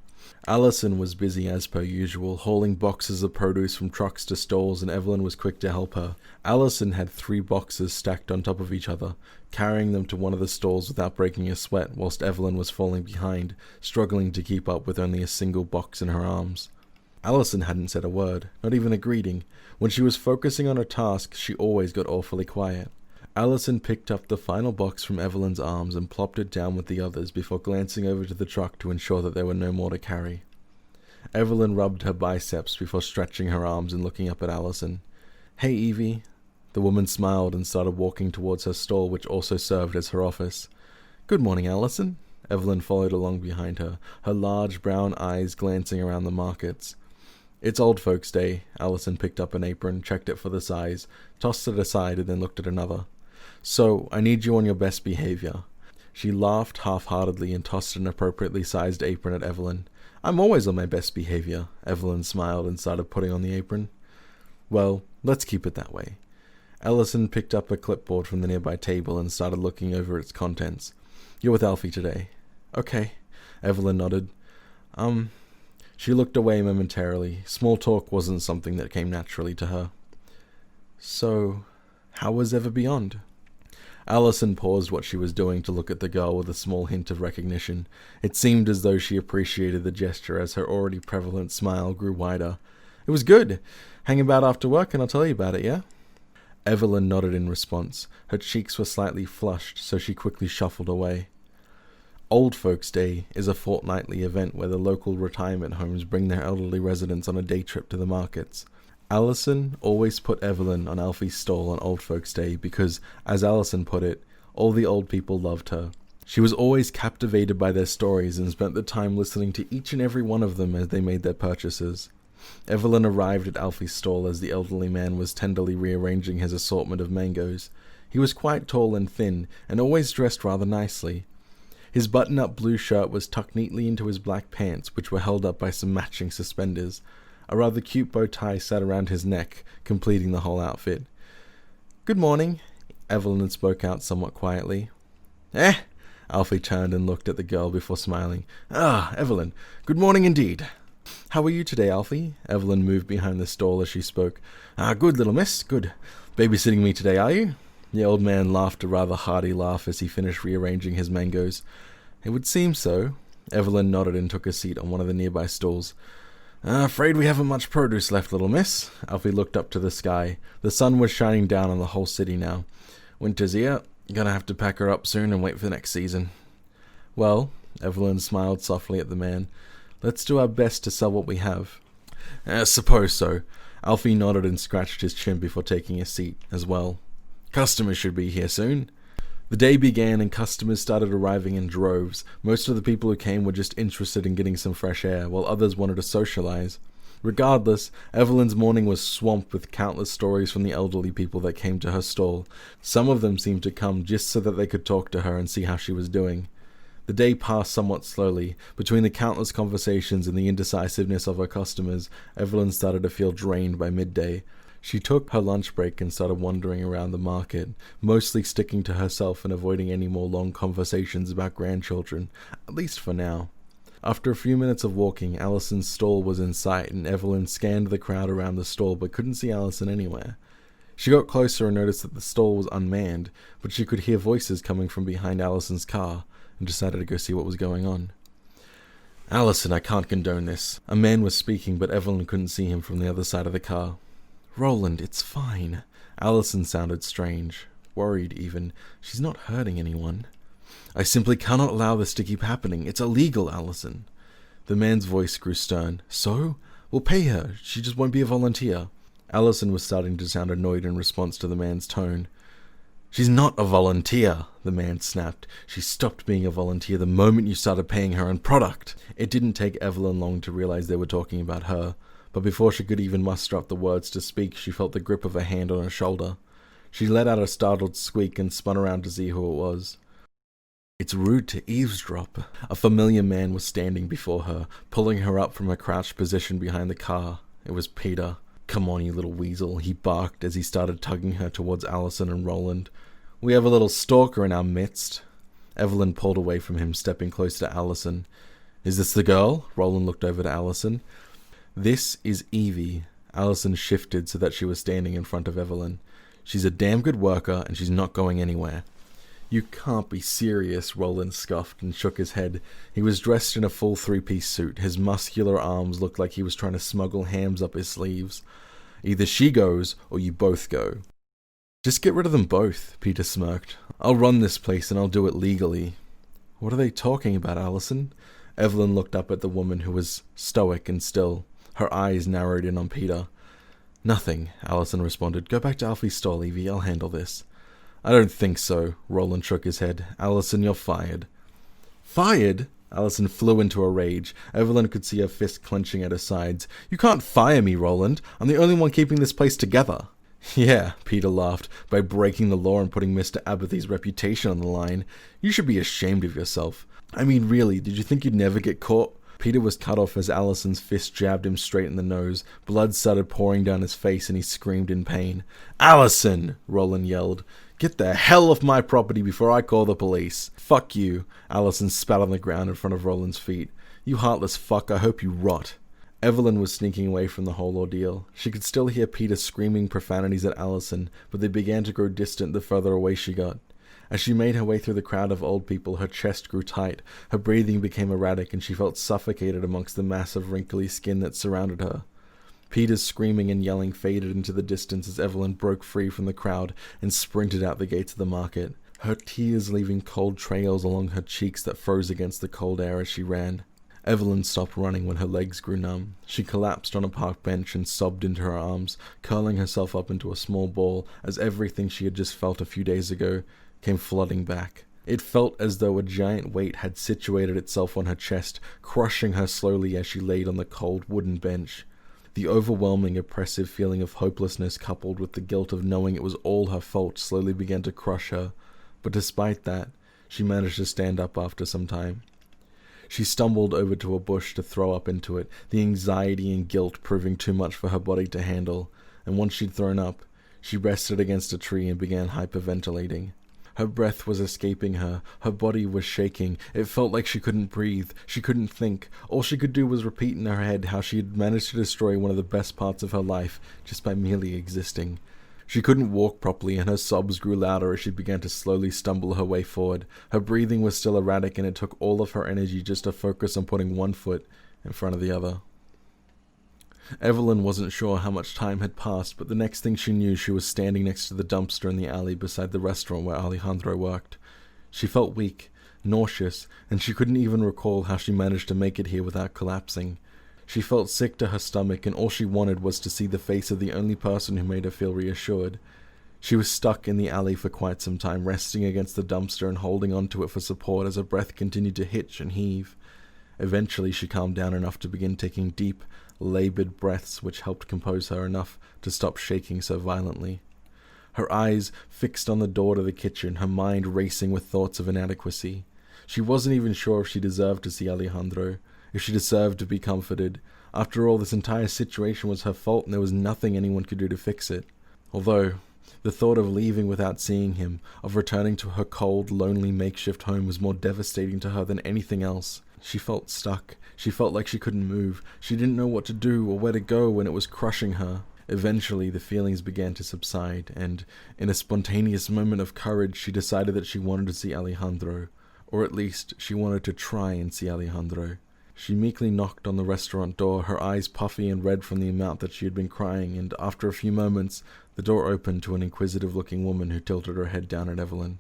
Allison was busy as per usual, hauling boxes of produce from trucks to stalls, and Evelyn was quick to help her. Allison had 3 boxes stacked on top of each other, carrying them to one of the stalls without breaking a sweat, whilst Evelyn was falling behind, struggling to keep up with only a single box in her arms. Allison hadn't said a word, not even a greeting. When she was focusing on her task, she always got awfully quiet. Allison picked up the final box from Evelyn's arms and plopped it down with the others before glancing over to the truck to ensure that there were no more to carry. Evelyn rubbed her biceps before stretching her arms and looking up at Allison. "Hey, Evie." The woman smiled and started walking towards her stall, which also served as her office. "Good morning, Allison." Evelyn followed along behind her, her large brown eyes glancing around the markets. "It's Old Folks' Day." Allison picked up an apron, checked it for the size, tossed it aside, and then looked at another. "So, I need you on your best behavior." She laughed half-heartedly and tossed an appropriately sized apron at Evelyn. "I'm always on my best behavior." Evelyn smiled and started putting on the apron. "Well, let's keep it that way." Allison picked up a clipboard from the nearby table and started looking over its contents. "You're with Alfie today." "Okay." Evelyn nodded. She looked away momentarily. Small talk wasn't something that came naturally to her. "So, how was Ever Beyond?" Allison paused what she was doing to look at the girl with a small hint of recognition. It seemed as though she appreciated the gesture as her already prevalent smile grew wider. "It was good. Hang about after work and I'll tell you about it, yeah?" Evelyn nodded in response. Her cheeks were slightly flushed, so she quickly shuffled away. Old Folks' Day is a fortnightly event where the local retirement homes bring their elderly residents on a day trip to the markets. Allison always put Evelyn on Alfie's stall on Old Folks' Day because, as Allison put it, all the old people loved her. She was always captivated by their stories and spent the time listening to each and every one of them as they made their purchases. Evelyn arrived at Alfie's stall as the elderly man was tenderly rearranging his assortment of mangoes. He was quite tall and thin, and always dressed rather nicely. His button-up blue shirt was tucked neatly into his black pants, which were held up by some matching suspenders. A rather cute bow tie sat around his neck, completing the whole outfit. "Good morning," Evelyn spoke out somewhat quietly. "Eh?" Alfie turned and looked at the girl before smiling. "Ah, Evelyn, good morning indeed." "How are you today, Alfie?" Evelyn moved behind the stall as she spoke. Good, little miss, good. Babysitting me today, are you?" The old man laughed a rather hearty laugh as he finished rearranging his mangoes. "It would seem so." Evelyn nodded and took a seat on one of the nearby stalls. "Afraid we haven't much produce left, little miss." Alfie looked up to the sky. The sun was shining down on the whole city now. "Winter's here. Gonna have to pack her up soon and wait for the next season." "Well," Evelyn smiled softly at the man, "let's do our best to sell what we have." "Suppose so." Alfie nodded and scratched his chin before taking a seat as well. "Customers should be here soon." The day began and customers started arriving in droves. Most of the people who came were just interested in getting some fresh air, while others wanted to socialize. Regardless, Evelyn's morning was swamped with countless stories from the elderly people that came to her stall. Some of them seemed to come just so that they could talk to her and see how she was doing. The day passed somewhat slowly. Between the countless conversations and the indecisiveness of her customers, Evelyn started to feel drained by midday. She took her lunch break and started wandering around the market, mostly sticking to herself and avoiding any more long conversations about grandchildren, at least for now. After a few minutes of walking, Allison's stall was in sight, and Evelyn scanned the crowd around the stall but couldn't see Allison anywhere. She got closer and noticed that the stall was unmanned, but she could hear voices coming from behind Allison's car, and decided to go see what was going on. "Allison, I can't condone this." A man was speaking, but Evelyn couldn't see him from the other side of the car. "Roland, it's fine." Allison sounded strange, worried even. "She's not hurting anyone." "I simply cannot allow this to keep happening. It's illegal, Allison." The man's voice grew stern. "So? We'll pay her. She just won't be a volunteer." Allison was starting to sound annoyed in response to the man's tone. "She's not a volunteer," the man snapped. "She stopped being a volunteer the moment you started paying her in product." It didn't take Evelyn long to realize they were talking about her. But before she could even muster up the words to speak, she felt the grip of a hand on her shoulder. She let out a startled squeak and spun around to see who it was. "It's rude to eavesdrop." A familiar man was standing before her, pulling her up from her crouched position behind the car. It was Peter. "Come on, you little weasel," he barked as he started tugging her towards Allison and Roland. "We have a little stalker in our midst." Evelyn pulled away from him, stepping close to Allison. "Is this the girl?" Roland looked over to Allison. "This is Evie." Allison shifted so that she was standing in front of Evelyn. "She's a damn good worker, and she's not going anywhere." "You can't be serious," Roland scoffed and shook his head. He was dressed in a full three-piece suit. His muscular arms looked like he was trying to smuggle hams up his sleeves. "Either she goes, or you both go." "Just get rid of them both," Peter smirked. "I'll run this place, and I'll do it legally." "What are they talking about, Allison?" Evelyn looked up at the woman, who was stoic and still. Her eyes narrowed in on Peter. "Nothing," Allison responded. "Go back to Alfie's stall, Evie. I'll handle this." "I don't think so." Roland shook his head. "Allison, you're fired." "Fired?" Allison flew into a rage. Evelyn could see her fist clenching at her sides. "You can't fire me, Roland. I'm the only one keeping this place together." "Yeah," Peter laughed, "by breaking the law and putting Mr. Abernethy's reputation on the line. You should be ashamed of yourself. I mean, really, did you think you'd never get caught?" Peter was cut off as Allison's fist jabbed him straight in the nose. Blood started pouring down his face and he screamed in pain. "Allison!" Roland yelled. "Get the hell off my property before I call the police." "Fuck you." Allison spat on the ground in front of Roland's feet. "You heartless fuck, I hope you rot." Evelyn was sneaking away from the whole ordeal. She could still hear Peter screaming profanities at Allison, but they began to grow distant the further away she got. As she made her way through the crowd of old people, her chest grew tight, her breathing became erratic, and she felt suffocated amongst the mass of wrinkly skin that surrounded her. Peter's screaming and yelling faded into the distance as Evelyn broke free from the crowd and sprinted out the gates of the market, her tears leaving cold trails along her cheeks that froze against the cold air as she ran. Evelyn stopped running when her legs grew numb. She collapsed on a park bench and sobbed into her arms, curling herself up into a small ball as everything she had just felt a few days ago came flooding back. It felt as though a giant weight had situated itself on her chest, crushing her slowly as she laid on the cold wooden bench. The overwhelming, oppressive feeling of hopelessness, coupled with the guilt of knowing it was all her fault, slowly began to crush her. But despite that, she managed to stand up after some time. She stumbled over to a bush to throw up into it, the anxiety and guilt proving too much for her body to handle, and once she'd thrown up, she rested against a tree and began hyperventilating. Her breath was escaping her. Her body was shaking. It felt like she couldn't breathe. She couldn't think. All she could do was repeat in her head how she had managed to destroy one of the best parts of her life just by merely existing. She couldn't walk properly, and her sobs grew louder as she began to slowly stumble her way forward. Her breathing was still erratic, and it took all of her energy just to focus on putting one foot in front of the other. Evelyn wasn't sure how much time had passed, but the next thing she knew, she was standing next to the dumpster in the alley beside the restaurant where Alejandro worked. She felt weak, nauseous, and she couldn't even recall how she managed to make it here without collapsing. She felt sick to her stomach, and all she wanted was to see the face of the only person who made her feel reassured. She was stuck in the alley for quite some time, resting against the dumpster and holding onto it for support as her breath continued to hitch and heave. Eventually she calmed down enough to begin taking deep, labored breaths, which helped compose her enough to stop shaking so violently. Her eyes fixed on the door to the kitchen, her mind racing with thoughts of inadequacy. She wasn't even sure if she deserved to see Alejandro, if she deserved to be comforted. After all, this entire situation was her fault, and there was nothing anyone could do to fix it. Although, the thought of leaving without seeing him, of returning to her cold, lonely makeshift home was more devastating to her than anything else. She felt stuck. She felt like she couldn't move. She didn't know what to do or where to go, and it was crushing her. Eventually, the feelings began to subside, and in a spontaneous moment of courage, she decided that she wanted to see Alejandro, or at least she wanted to try and see Alejandro. She meekly knocked on the restaurant door, her eyes puffy and red from the amount that she had been crying, and after a few moments, the door opened to an inquisitive-looking woman who tilted her head down at Evelyn.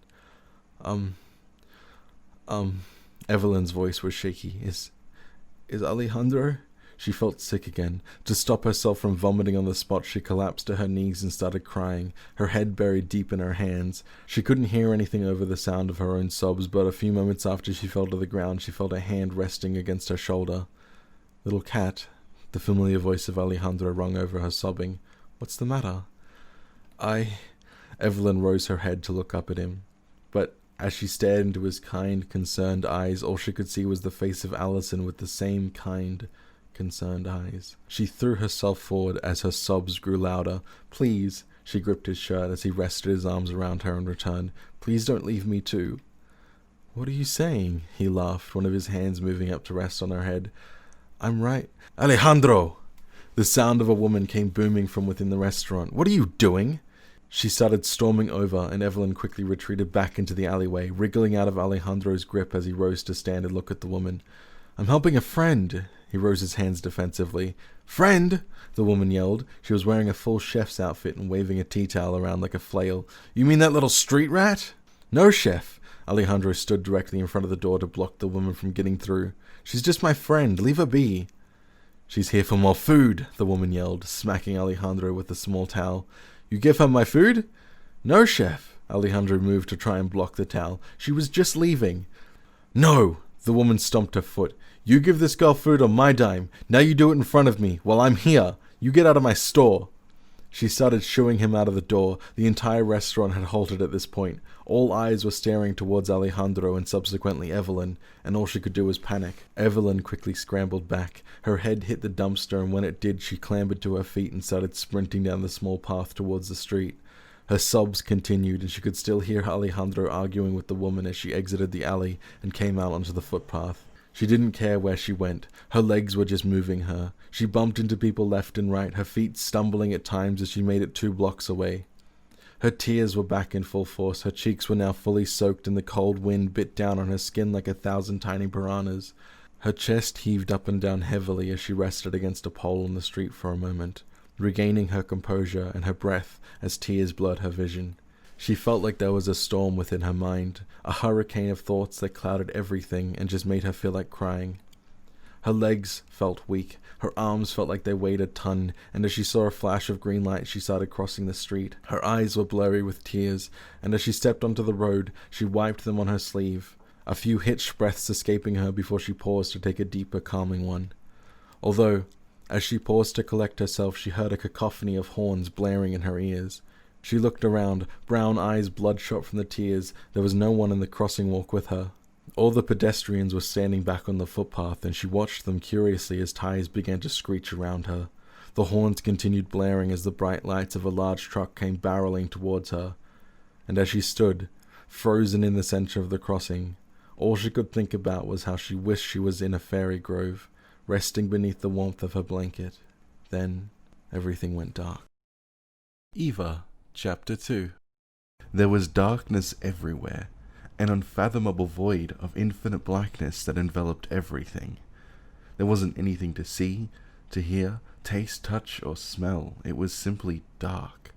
Evelyn's voice was shaky. Is Alejandro? She felt sick again. To stop herself from vomiting on the spot, she collapsed to her knees and started crying, her head buried deep in her hands. She couldn't hear anything over the sound of her own sobs, but a few moments after she fell to the ground, she felt a hand resting against her shoulder. "Little cat," the familiar voice of Alejandro rung over her sobbing. "What's the matter?" Evelyn rose her head to look up at him, but as she stared into his kind, concerned eyes, all she could see was the face of Allison with the same kind, concerned eyes. She threw herself forward as her sobs grew louder. "Please," she gripped his shirt as he rested his arms around her in return. "Please don't leave me too." "What are you saying?" he laughed, one of his hands moving up to rest on her head. "I'm right." "Alejandro!" The sound of a woman came booming from within the restaurant. "What are you doing?" She started storming over, and Evelyn quickly retreated back into the alleyway, wriggling out of Alejandro's grip as he rose to stand and look at the woman. "I'm helping a friend." He rose his hands defensively. "Friend!" the woman yelled. She was wearing a full chef's outfit and waving a tea towel around like a flail. "You mean that little street rat?" "No, chef." Alejandro stood directly in front of the door to block the woman from getting through. She's just my friend. Leave her be." "She's here for more food," the woman yelled, smacking Alejandro with the small towel. "You give her my food?" "No, chef." Alejandro moved to try and block the towel. "She was just leaving." "No!" The woman stomped her foot. "You give this girl food on my dime. Now you do it in front of me, while I'm here. You get out of my store." She started shooing him out of the door. The entire restaurant had halted at this point. All eyes were staring towards Alejandro and subsequently Evelyn, and all she could do was panic. Evelyn quickly scrambled back. Her head hit the dumpster, and when it did, she clambered to her feet and started sprinting down the small path towards the street. Her sobs continued, and she could still hear Alejandro arguing with the woman as she exited the alley and came out onto the footpath. She didn't care where she went. Her legs were just moving her. She bumped into people left and right, her feet stumbling at times as she made it 2 blocks away. Her tears were back in full force. Her cheeks were now fully soaked, and the cold wind bit down on her skin like 1,000 tiny piranhas. Her chest heaved up and down heavily as she rested against a pole in the street for a moment, regaining her composure and her breath as tears blurred her vision. She felt like there was a storm within her mind, a hurricane of thoughts that clouded everything and just made her feel like crying. Her legs felt weak, her arms felt like they weighed a ton, and as she saw a flash of green light, she started crossing the street. Her eyes were blurry with tears, and as she stepped onto the road, she wiped them on her sleeve, a few hitched breaths escaping her before she paused to take a deeper, calming one. Although, as she paused to collect herself, she heard a cacophony of horns blaring in her ears. She looked around, brown eyes bloodshot from the tears. There was no one in the crossing walk with her. All the pedestrians were standing back on the footpath, and she watched them curiously as tires began to screech around her. The horns continued blaring as the bright lights of a large truck came barreling towards her. And as she stood, frozen in the center of the crossing, all she could think about was how she wished she was in a fairy grove, resting beneath the warmth of her blanket. Then everything went dark. Eva, Chapter 2. There was darkness everywhere, an unfathomable void of infinite blackness that enveloped everything. There wasn't anything to see, to hear, taste, touch, or smell. It was simply dark.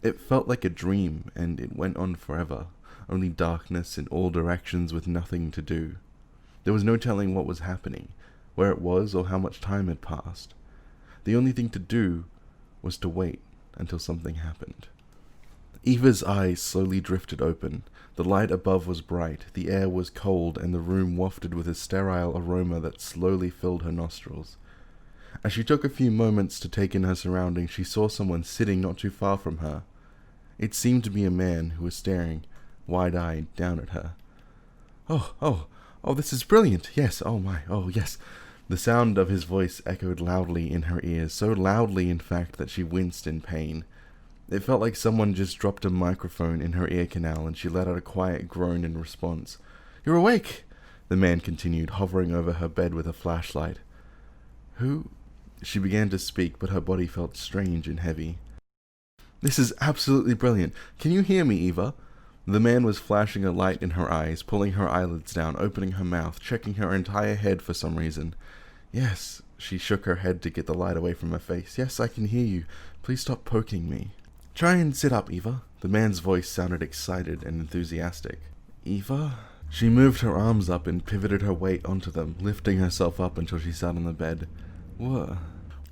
It felt like a dream, and it went on forever, only darkness in all directions with nothing to do. There was no telling what was happening, where it was, or how much time had passed. The only thing to do was to wait until something happened. Eva's eyes slowly drifted open. The light above was bright, the air was cold, and the room wafted with a sterile aroma that slowly filled her nostrils. As she took a few moments to take in her surroundings, she saw someone sitting not too far from her. It seemed to be a man who was staring, wide-eyed, down at her. Oh, this is brilliant! Yes, oh my, oh yes!" The sound of his voice echoed loudly in her ears, so loudly in fact that she winced in pain. It felt like someone just dropped a microphone in her ear canal, and she let out a quiet groan in response. "You're awake!" the man continued, hovering over her bed with a flashlight. "Who?" She began to speak, but her body felt strange and heavy. "This is absolutely brilliant. Can you hear me, Eva?" The man was flashing a light in her eyes, pulling her eyelids down, opening her mouth, checking her entire head for some reason. "Yes." She shook her head to get the light away from her face. "Yes, I can hear you. Please stop poking me." "Try and sit up, Eva." The man's voice sounded excited and enthusiastic. "Eva?" She moved her arms up and pivoted her weight onto them, lifting herself up until she sat on the bed. "What?"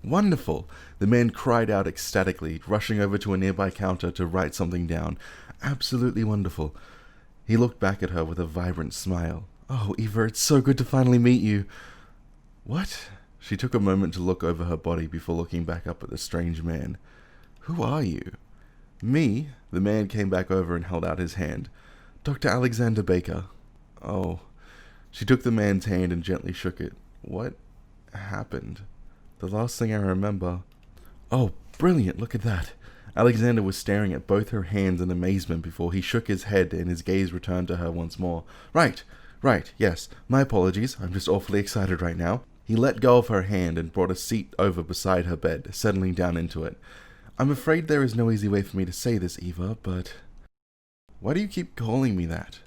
"Wonderful!" The man cried out ecstatically, rushing over to a nearby counter to write something down. "Absolutely wonderful." He looked back at her with a vibrant smile. "Oh, Eva, it's so good to finally meet you." "What?" She took a moment to look over her body before looking back up at the strange man. "Who are you?" "Me?" The man came back over and held out his hand. "Dr. Alexander Baker." "Oh." She took the man's hand and gently shook it. "What happened?" "The last thing I remember." "Oh, brilliant, look at that." Alexander was staring at both her hands in amazement before he shook his head and his gaze returned to her once more. Right, yes. My apologies, I'm just awfully excited right now." He let go of her hand and brought a seat over beside her bed, settling down into it. "I'm afraid there is no easy way for me to say this, Eva, but..." "Why do you keep calling me that?"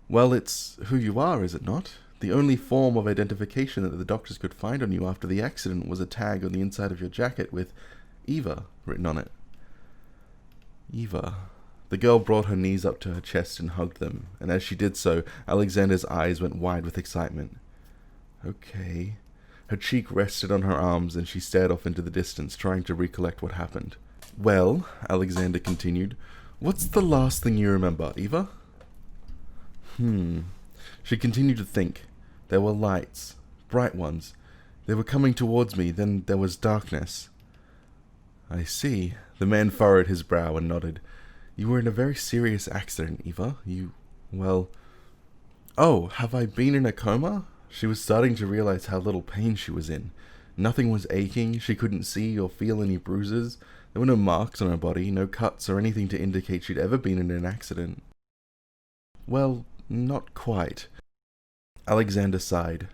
"Well, it's who you are, is it not? The only form of identification that the doctors could find on you after the accident was a tag on the inside of your jacket with Eva written on it." "Eva." The girl brought her knees up to her chest and hugged them, and as she did so, Alexander's eyes went wide with excitement. Okay. Her cheek rested on her arms and she stared off into the distance, trying to recollect what happened. Well, Alexander continued, what's the last thing you remember, Eva? She continued to think. There were lights, bright ones. They were coming towards me, then there was darkness. I see. The man furrowed his brow and nodded. You were in a very serious accident, Eva. Well... Oh, have I been in a coma? She was starting to realize how little pain she was in. Nothing was aching, she couldn't see or feel any bruises. There were no marks on her body, no cuts or anything to indicate she'd ever been in an accident. Well, not quite. Alexander sighed.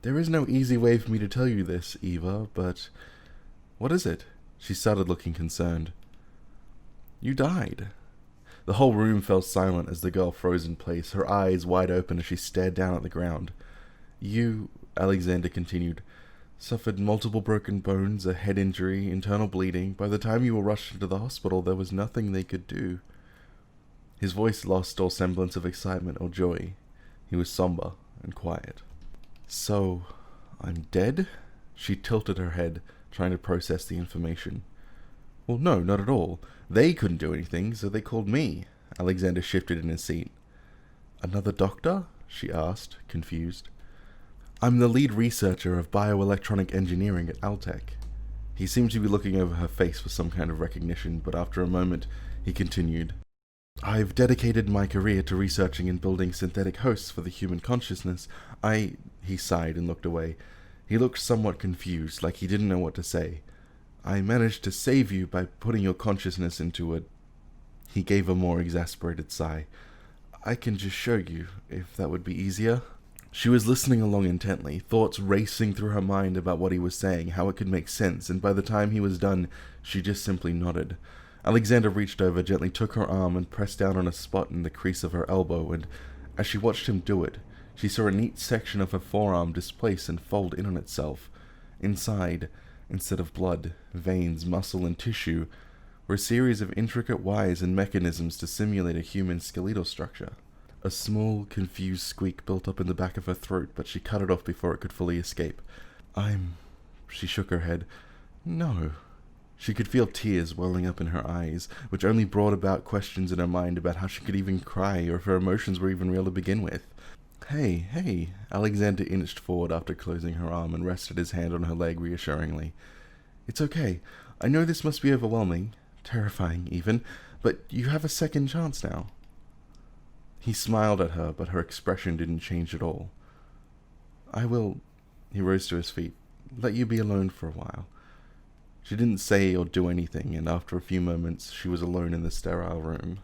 There is no easy way for me to tell you this, Eva, but... What is it? She started looking concerned. You died. The whole room fell silent as the girl froze in place, her eyes wide open as she stared down at the ground. You, Alexander continued, suffered multiple broken bones, a head injury, internal bleeding. By the time you were rushed into the hospital, there was nothing they could do. His voice lost all semblance of excitement or joy. He was somber and quiet. So, I'm dead? She tilted her head, trying to process the information. Well, no, not at all. They couldn't do anything, so they called me. Alexander shifted in his seat. Another doctor? She asked, confused. I'm the lead researcher of bioelectronic engineering at Altec. He seemed to be looking over her face for some kind of recognition, but after a moment, he continued. I've dedicated my career to researching and building synthetic hosts for the human consciousness. He sighed and looked away. He looked somewhat confused, like he didn't know what to say. I managed to save you by putting your consciousness into a... He gave a more exasperated sigh. I can just show you, if that would be easier. She was listening along intently, thoughts racing through her mind about what he was saying, how it could make sense, and by the time he was done, she just simply nodded. Alexander reached over, gently took her arm and pressed down on a spot in the crease of her elbow, and as she watched him do it, she saw a neat section of her forearm displace and fold in on itself. Inside, instead of blood, veins, muscle, and tissue, were a series of intricate wires and mechanisms to simulate a human skeletal structure. A small, confused squeak built up in the back of her throat, but she cut it off before it could fully escape. She shook her head. No. She could feel tears welling up in her eyes, which only brought about questions in her mind about how she could even cry, or if her emotions were even real to begin with. Hey, Alexander inched forward after closing her arm and rested his hand on her leg reassuringly. It's okay. I know this must be overwhelming, terrifying even, but you have a second chance now. He smiled at her, but her expression didn't change at all. I will, he rose to his feet, let you be alone for a while. She didn't say or do anything, and after a few moments she was alone in the sterile room.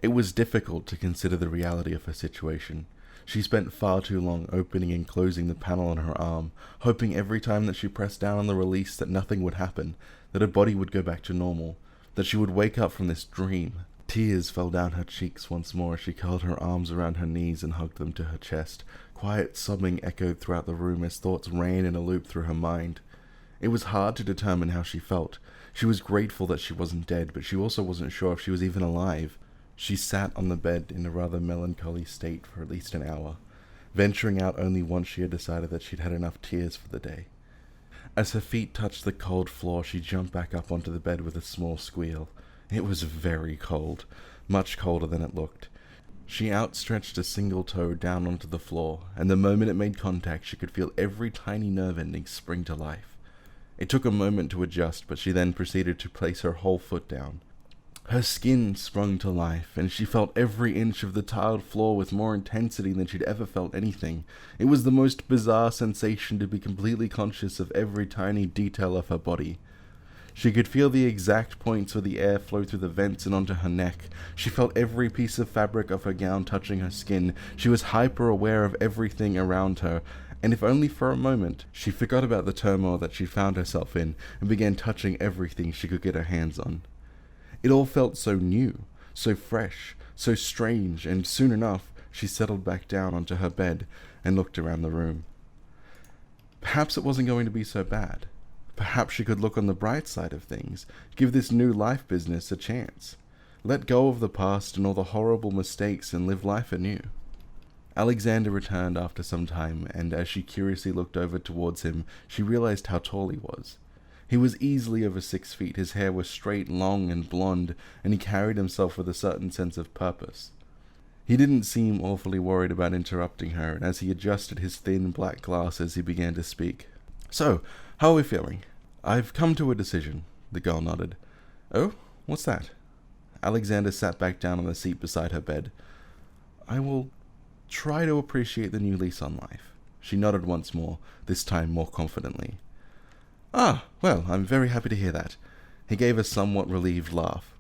It was difficult to consider the reality of her situation. She spent far too long opening and closing the panel on her arm, hoping every time that she pressed down on the release that nothing would happen, that her body would go back to normal, that she would wake up from this dream. Tears fell down her cheeks once more as she curled her arms around her knees and hugged them to her chest. Quiet sobbing echoed throughout the room as thoughts ran in a loop through her mind. It was hard to determine how she felt. She was grateful that she wasn't dead, but she also wasn't sure if she was even alive. She sat on the bed in a rather melancholy state for at least an hour, venturing out only once she had decided that she'd had enough tears for the day. As her feet touched the cold floor, she jumped back up onto the bed with a small squeal. It was very cold, much colder than it looked. She outstretched a single toe down onto the floor, and the moment it made contact, she could feel every tiny nerve ending spring to life. It took a moment to adjust, but she then proceeded to place her whole foot down. Her skin sprung to life, and she felt every inch of the tiled floor with more intensity than she'd ever felt anything. It was the most bizarre sensation to be completely conscious of every tiny detail of her body. She could feel the exact points where the air flowed through the vents and onto her neck. She felt every piece of fabric of her gown touching her skin. She was hyper-aware of everything around her, and if only for a moment, she forgot about the turmoil that she found herself in and began touching everything she could get her hands on. It all felt so new, so fresh, so strange, and soon enough, she settled back down onto her bed and looked around the room. Perhaps it wasn't going to be so bad. Perhaps she could look on the bright side of things, give this new life business a chance. Let go of the past and all the horrible mistakes and live life anew. Alexander returned after some time, and as she curiously looked over towards him, she realized how tall he was. He was easily over 6 feet, his hair was straight, long, and blonde, and he carried himself with a certain sense of purpose. He didn't seem awfully worried about interrupting her, and as he adjusted his thin black glasses, he began to speak. "So, how are we feeling?" "I've come to a decision," the girl nodded. "Oh? What's that?" Alexander sat back down on the seat beside her bed. "I will try to appreciate the new lease on life." She nodded once more, this time more confidently. "Ah, well, I'm very happy to hear that." He gave a somewhat relieved laugh.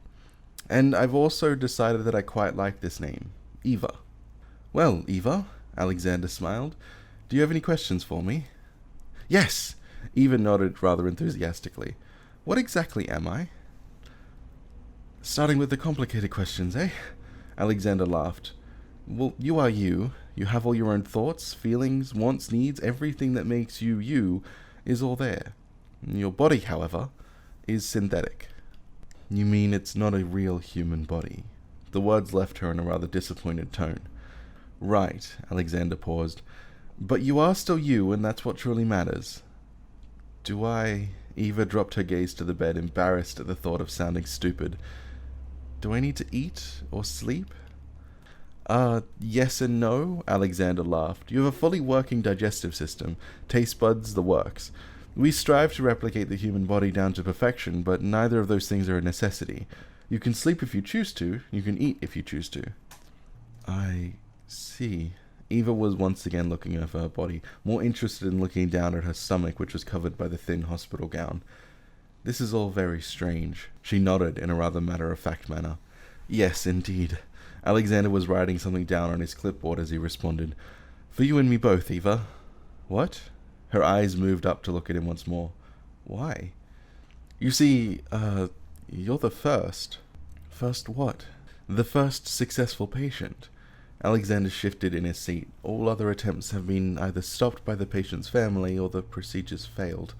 "And I've also decided that I quite like this name, Eva." "Well, Eva," Alexander smiled, "do you have any questions for me?" "Yes!" Eva nodded rather enthusiastically. "What exactly am I?" "Starting with the complicated questions, eh?" Alexander laughed. "Well, you are you. You have all your own thoughts, feelings, wants, needs, everything that makes you you is all there. Your body, however, is synthetic." "You mean it's not a real human body?" The words left her in a rather disappointed tone. "Right," Alexander paused. "But you are still you, and that's what truly matters." "Do I—" Eva dropped her gaze to the bed, embarrassed at the thought of sounding stupid. "Do I need to eat or sleep?" Yes and no," Alexander laughed. "You have a fully working digestive system, taste buds, the works. We strive to replicate the human body down to perfection, but neither of those things are a necessity. You can sleep if you choose to, you can eat if you choose to." "I see." Eva was once again looking over her body, more interested in looking down at her stomach, which was covered by the thin hospital gown. "This is all very strange." She nodded in a rather matter-of-fact manner. "Yes, indeed." Alexander was writing something down on his clipboard as he responded. "For you and me both, Eva." "What?" Her eyes moved up to look at him once more. "Why?" "You see, you're the first." "First what?" "The first successful patient." Alexander shifted in his seat. "All other attempts have been either stopped by the patient's family or the procedures failed."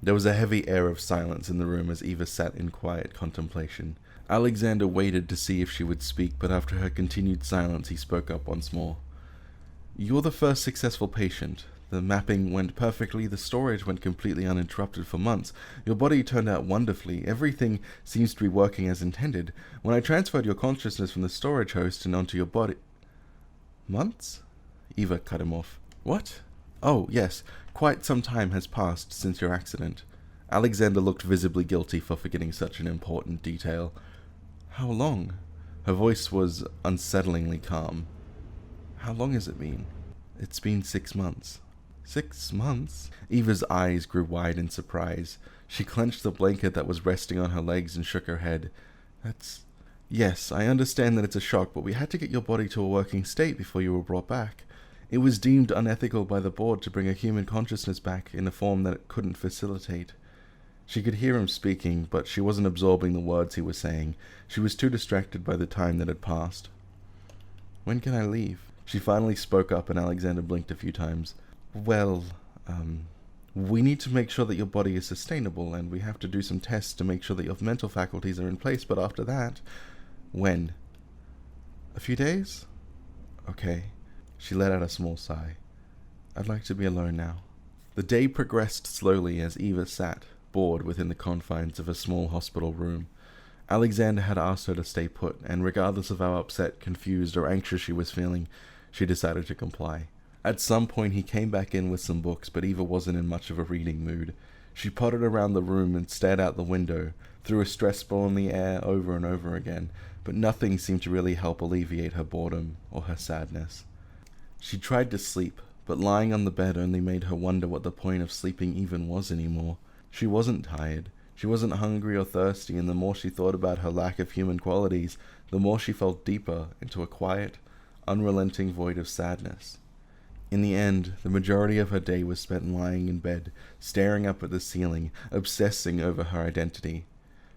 There was a heavy air of silence in the room as Eva sat in quiet contemplation. Alexander waited to see if she would speak, but after her continued silence, he spoke up once more. "You're the first successful patient. The mapping went perfectly, the storage went completely uninterrupted for months. Your body turned out wonderfully. Everything seems to be working as intended. When I transferred your consciousness from the storage host and onto your body—" "Months?" Eva cut him off. "What?" "Oh, yes. Quite some time has passed since your accident." Alexander looked visibly guilty for forgetting such an important detail. "How long?" Her voice was unsettlingly calm. "How long has it been?" "It's been 6 months." 6 months? Eva's eyes grew wide in surprise. She clenched the blanket that was resting on her legs and shook her head. Yes, I understand that it's a shock, but we had to get your body to a working state before you were brought back. It was deemed unethical by the board to bring a human consciousness back in a form that it couldn't facilitate." She could hear him speaking, but she wasn't absorbing the words he was saying. She was too distracted by the time that had passed. "When can I leave?" She finally spoke up, and Alexander blinked a few times. "Well, we need to make sure that your body is sustainable, and we have to do some tests to make sure that your mental faculties are in place, but after that..." "When?" "A few days?" "Okay." She let out a small sigh. "I'd like to be alone now." The day progressed slowly as Eva sat, bored within the confines of a small hospital room. Alexander had asked her to stay put, and regardless of how upset, confused, or anxious she was feeling, she decided to comply. At some point he came back in with some books, but Eva wasn't in much of a reading mood. She pottered around the room and stared out the window, threw a stress ball in the air over and over again, but nothing seemed to really help alleviate her boredom or her sadness. She tried to sleep, but lying on the bed only made her wonder what the point of sleeping even was anymore. She wasn't tired, she wasn't hungry or thirsty, and the more she thought about her lack of human qualities, the more she fell deeper into a quiet, unrelenting void of sadness. In the end, the majority of her day was spent lying in bed, staring up at the ceiling, obsessing over her identity.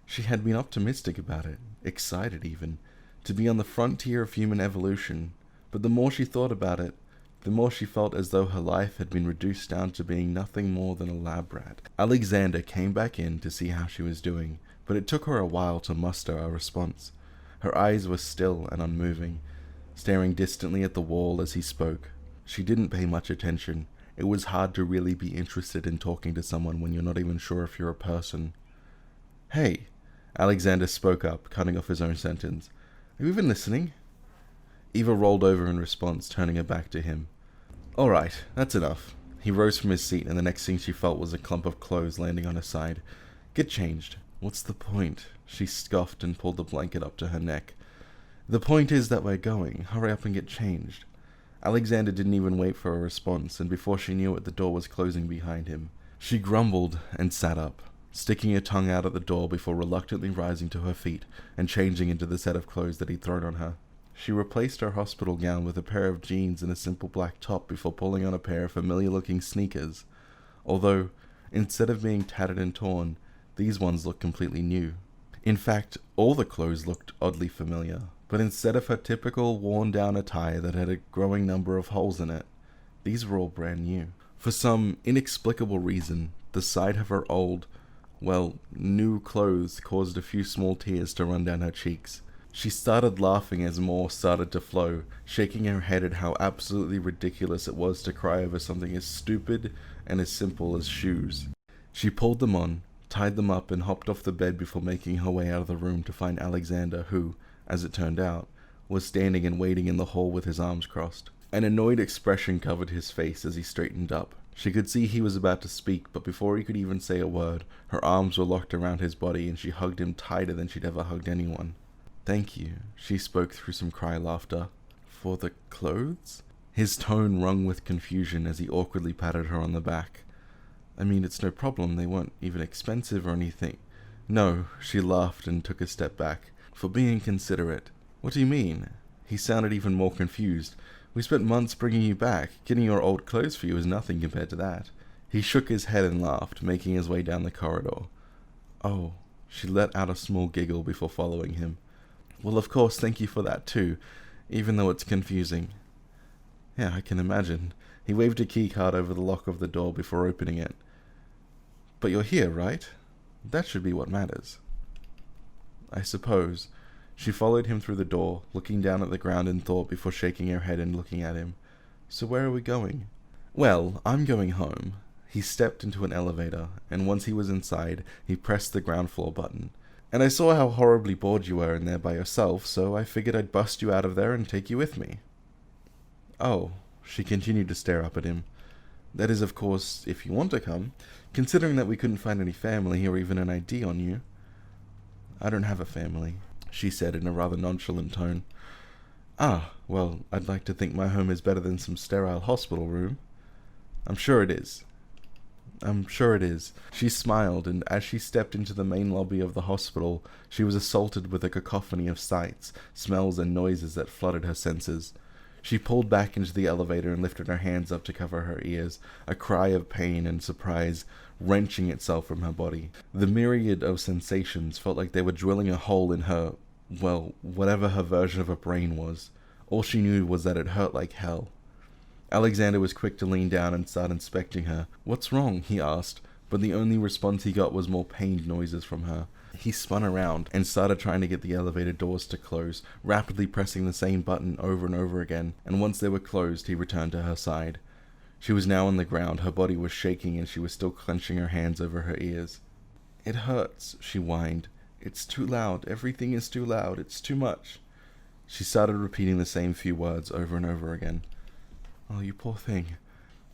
She had been optimistic about it, excited even, to be on the frontier of human evolution, but the more she thought about it, the more she felt as though her life had been reduced down to being nothing more than a lab rat. Alexander came back in to see how she was doing, but it took her a while to muster a response. Her eyes were still and unmoving. staring distantly at the wall as he spoke. She didn't pay much attention. It was hard to really be interested in talking to someone when you're not even sure if you're a person. "Hey," Alexander spoke up, cutting off his own sentence. "Have you been listening?" Eva rolled over in response, turning her back to him. "Alright, that's enough." He rose from his seat, and the next thing she felt was a clump of clothes landing on her side. "Get changed." "What's the point?" She scoffed and pulled the blanket up to her neck. "The point is that we're going. Hurry up and get changed." Alexander didn't even wait for a response, and before she knew it, the door was closing behind him. She grumbled and sat up, sticking her tongue out at the door before reluctantly rising to her feet and changing into the set of clothes that he'd thrown on her. She replaced her hospital gown with a pair of jeans and a simple black top before pulling on a pair of familiar-looking sneakers, although, instead of being tattered and torn, these ones looked completely new. In fact, all the clothes looked oddly familiar, but instead of her typical worn-down attire that had a growing number of holes in it, these were all brand new. For some inexplicable reason, the sight of her old, new clothes caused a few small tears to run down her cheeks. She started laughing as more started to flow, shaking her head at how absolutely ridiculous it was to cry over something as stupid and as simple as shoes. She pulled them on, tied them up, and hopped off the bed before making her way out of the room to find Alexander, who, as it turned out, was standing and waiting in the hall with his arms crossed. An annoyed expression covered his face as he straightened up. She could see he was about to speak, but before he could even say a word, her arms were locked around his body and she hugged him tighter than she'd ever hugged anyone. "Thank you," she spoke through some cry laughter. "For the clothes?" His tone rung with confusion as he awkwardly patted her on the back. "I mean, it's no problem, they weren't even expensive or anything." "No," she laughed and took a step back. "For being considerate." "What do you mean?" He sounded even more confused. "We spent months bringing you back. Getting your old clothes for you is nothing compared to that." He shook his head and laughed, making his way down the corridor. "Oh," she let out a small giggle before following him. "Well, of course, thank you for that too, even though it's confusing." "Yeah, I can imagine." He waved a keycard over the lock of the door before opening it. "But you're here, right? That should be what matters." "I suppose." She followed him through the door, looking down at the ground in thought before shaking her head and looking at him. "So where are we going?" "Well, I'm going home." He stepped into an elevator, and once he was inside, he pressed the ground floor button. "And I saw how horribly bored you were in there by yourself, so I figured I'd bust you out of there and take you with me." "Oh," she continued to stare up at him. "That is, of course, if you want to come, considering that we couldn't find any family or even an ID on you." "I don't have a family," she said in a rather nonchalant tone. "Ah, well, I'd like to think my home is better than some sterile hospital room." "I'm sure it is." "I'm sure it is." She smiled, and as she stepped into the main lobby of the hospital, she was assaulted with a cacophony of sights, smells, and noises that flooded her senses. She pulled back into the elevator and lifted her hands up to cover her ears, a cry of pain and surprise wrenching itself from her body. The myriad of sensations felt like they were drilling a hole in her, whatever her version of a brain was. All she knew was that it hurt like hell. Alexander was quick to lean down and start inspecting her. "What's wrong?" he asked, but the only response he got was more pained noises from her. He spun around and started trying to get the elevator doors to close, rapidly pressing the same button over and over again, and once they were closed, he returned to her side. She was now on the ground, her body was shaking, and she was still clenching her hands over her ears. "It hurts," she whined. "It's too loud. Everything is too loud. It's too much." She started repeating the same few words over and over again. "Oh, you poor thing."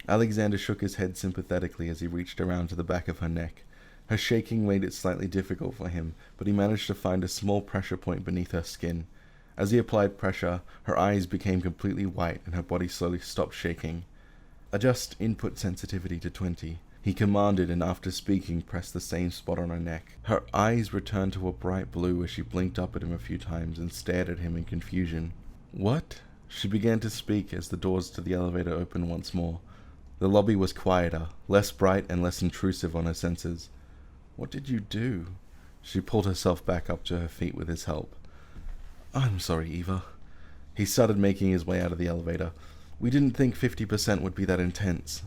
Alexander shook his head sympathetically as he reached around to the back of her neck. Her shaking made it slightly difficult for him, but he managed to find a small pressure point beneath her skin. As he applied pressure, her eyes became completely white and her body slowly stopped shaking. "Adjust input sensitivity to 20, he commanded, and after speaking, pressed the same spot on her neck. Her eyes returned to a bright blue as she blinked up at him a few times and stared at him in confusion. "What?" She began to speak as the doors to the elevator opened once more. The lobby was quieter, less bright and less intrusive on her senses. "What did you do?" She pulled herself back up to her feet with his help. "I'm sorry, Eva." He started making his way out of the elevator. "We didn't think 50% would be that intense."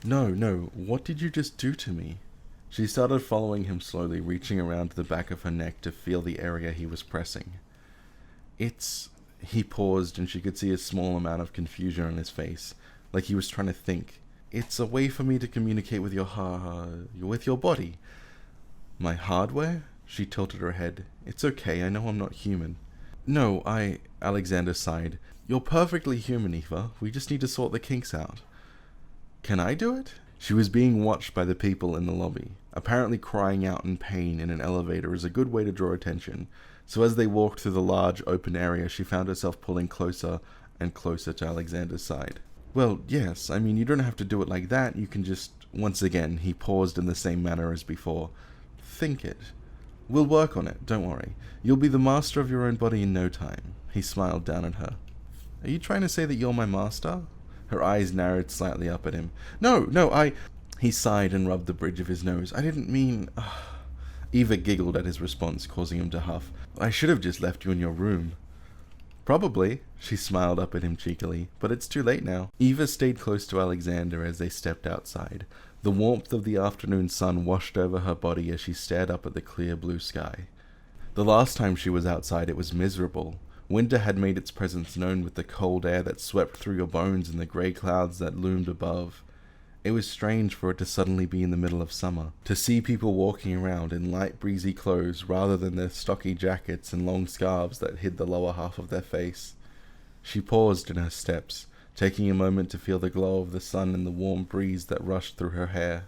No, what did you just do to me?" She started following him slowly, reaching around to the back of her neck to feel the area he was pressing. He paused and she could see a small amount of confusion on his face, like he was trying to think. It's a way for me to communicate with with your body. My hardware? She tilted her head. It's okay, I know I'm not human. No, Alexander sighed. You're perfectly human, Eva. We just need to sort the kinks out. Can I do it? She was being watched by the people in the lobby. Apparently crying out in pain in an elevator is a good way to draw attention, so as they walked through the large open area, she found herself pulling closer and closer to Alexander's side. Well, yes, I mean, you don't have to do it like that, you can just... Once again, he paused in the same manner as before. Think it. We'll work on it, don't worry. You'll be the master of your own body in no time. He smiled down at her. Are you trying to say that you're my master? Her eyes narrowed slightly up at him. No, He sighed and rubbed the bridge of his nose. I didn't mean... Eva giggled at his response, causing him to huff. I should have just left you in your room. Probably, she smiled up at him cheekily, but it's too late now. Eva stayed close to Alexander as they stepped outside. The warmth of the afternoon sun washed over her body as she stared up at the clear blue sky. The last time she was outside it was miserable. Winter had made its presence known with the cold air that swept through your bones and the grey clouds that loomed above. It was strange for it to suddenly be in the middle of summer, to see people walking around in light breezy clothes rather than their stocky jackets and long scarves that hid the lower half of their face. She paused in her steps, taking a moment to feel the glow of the sun and the warm breeze that rushed through her hair.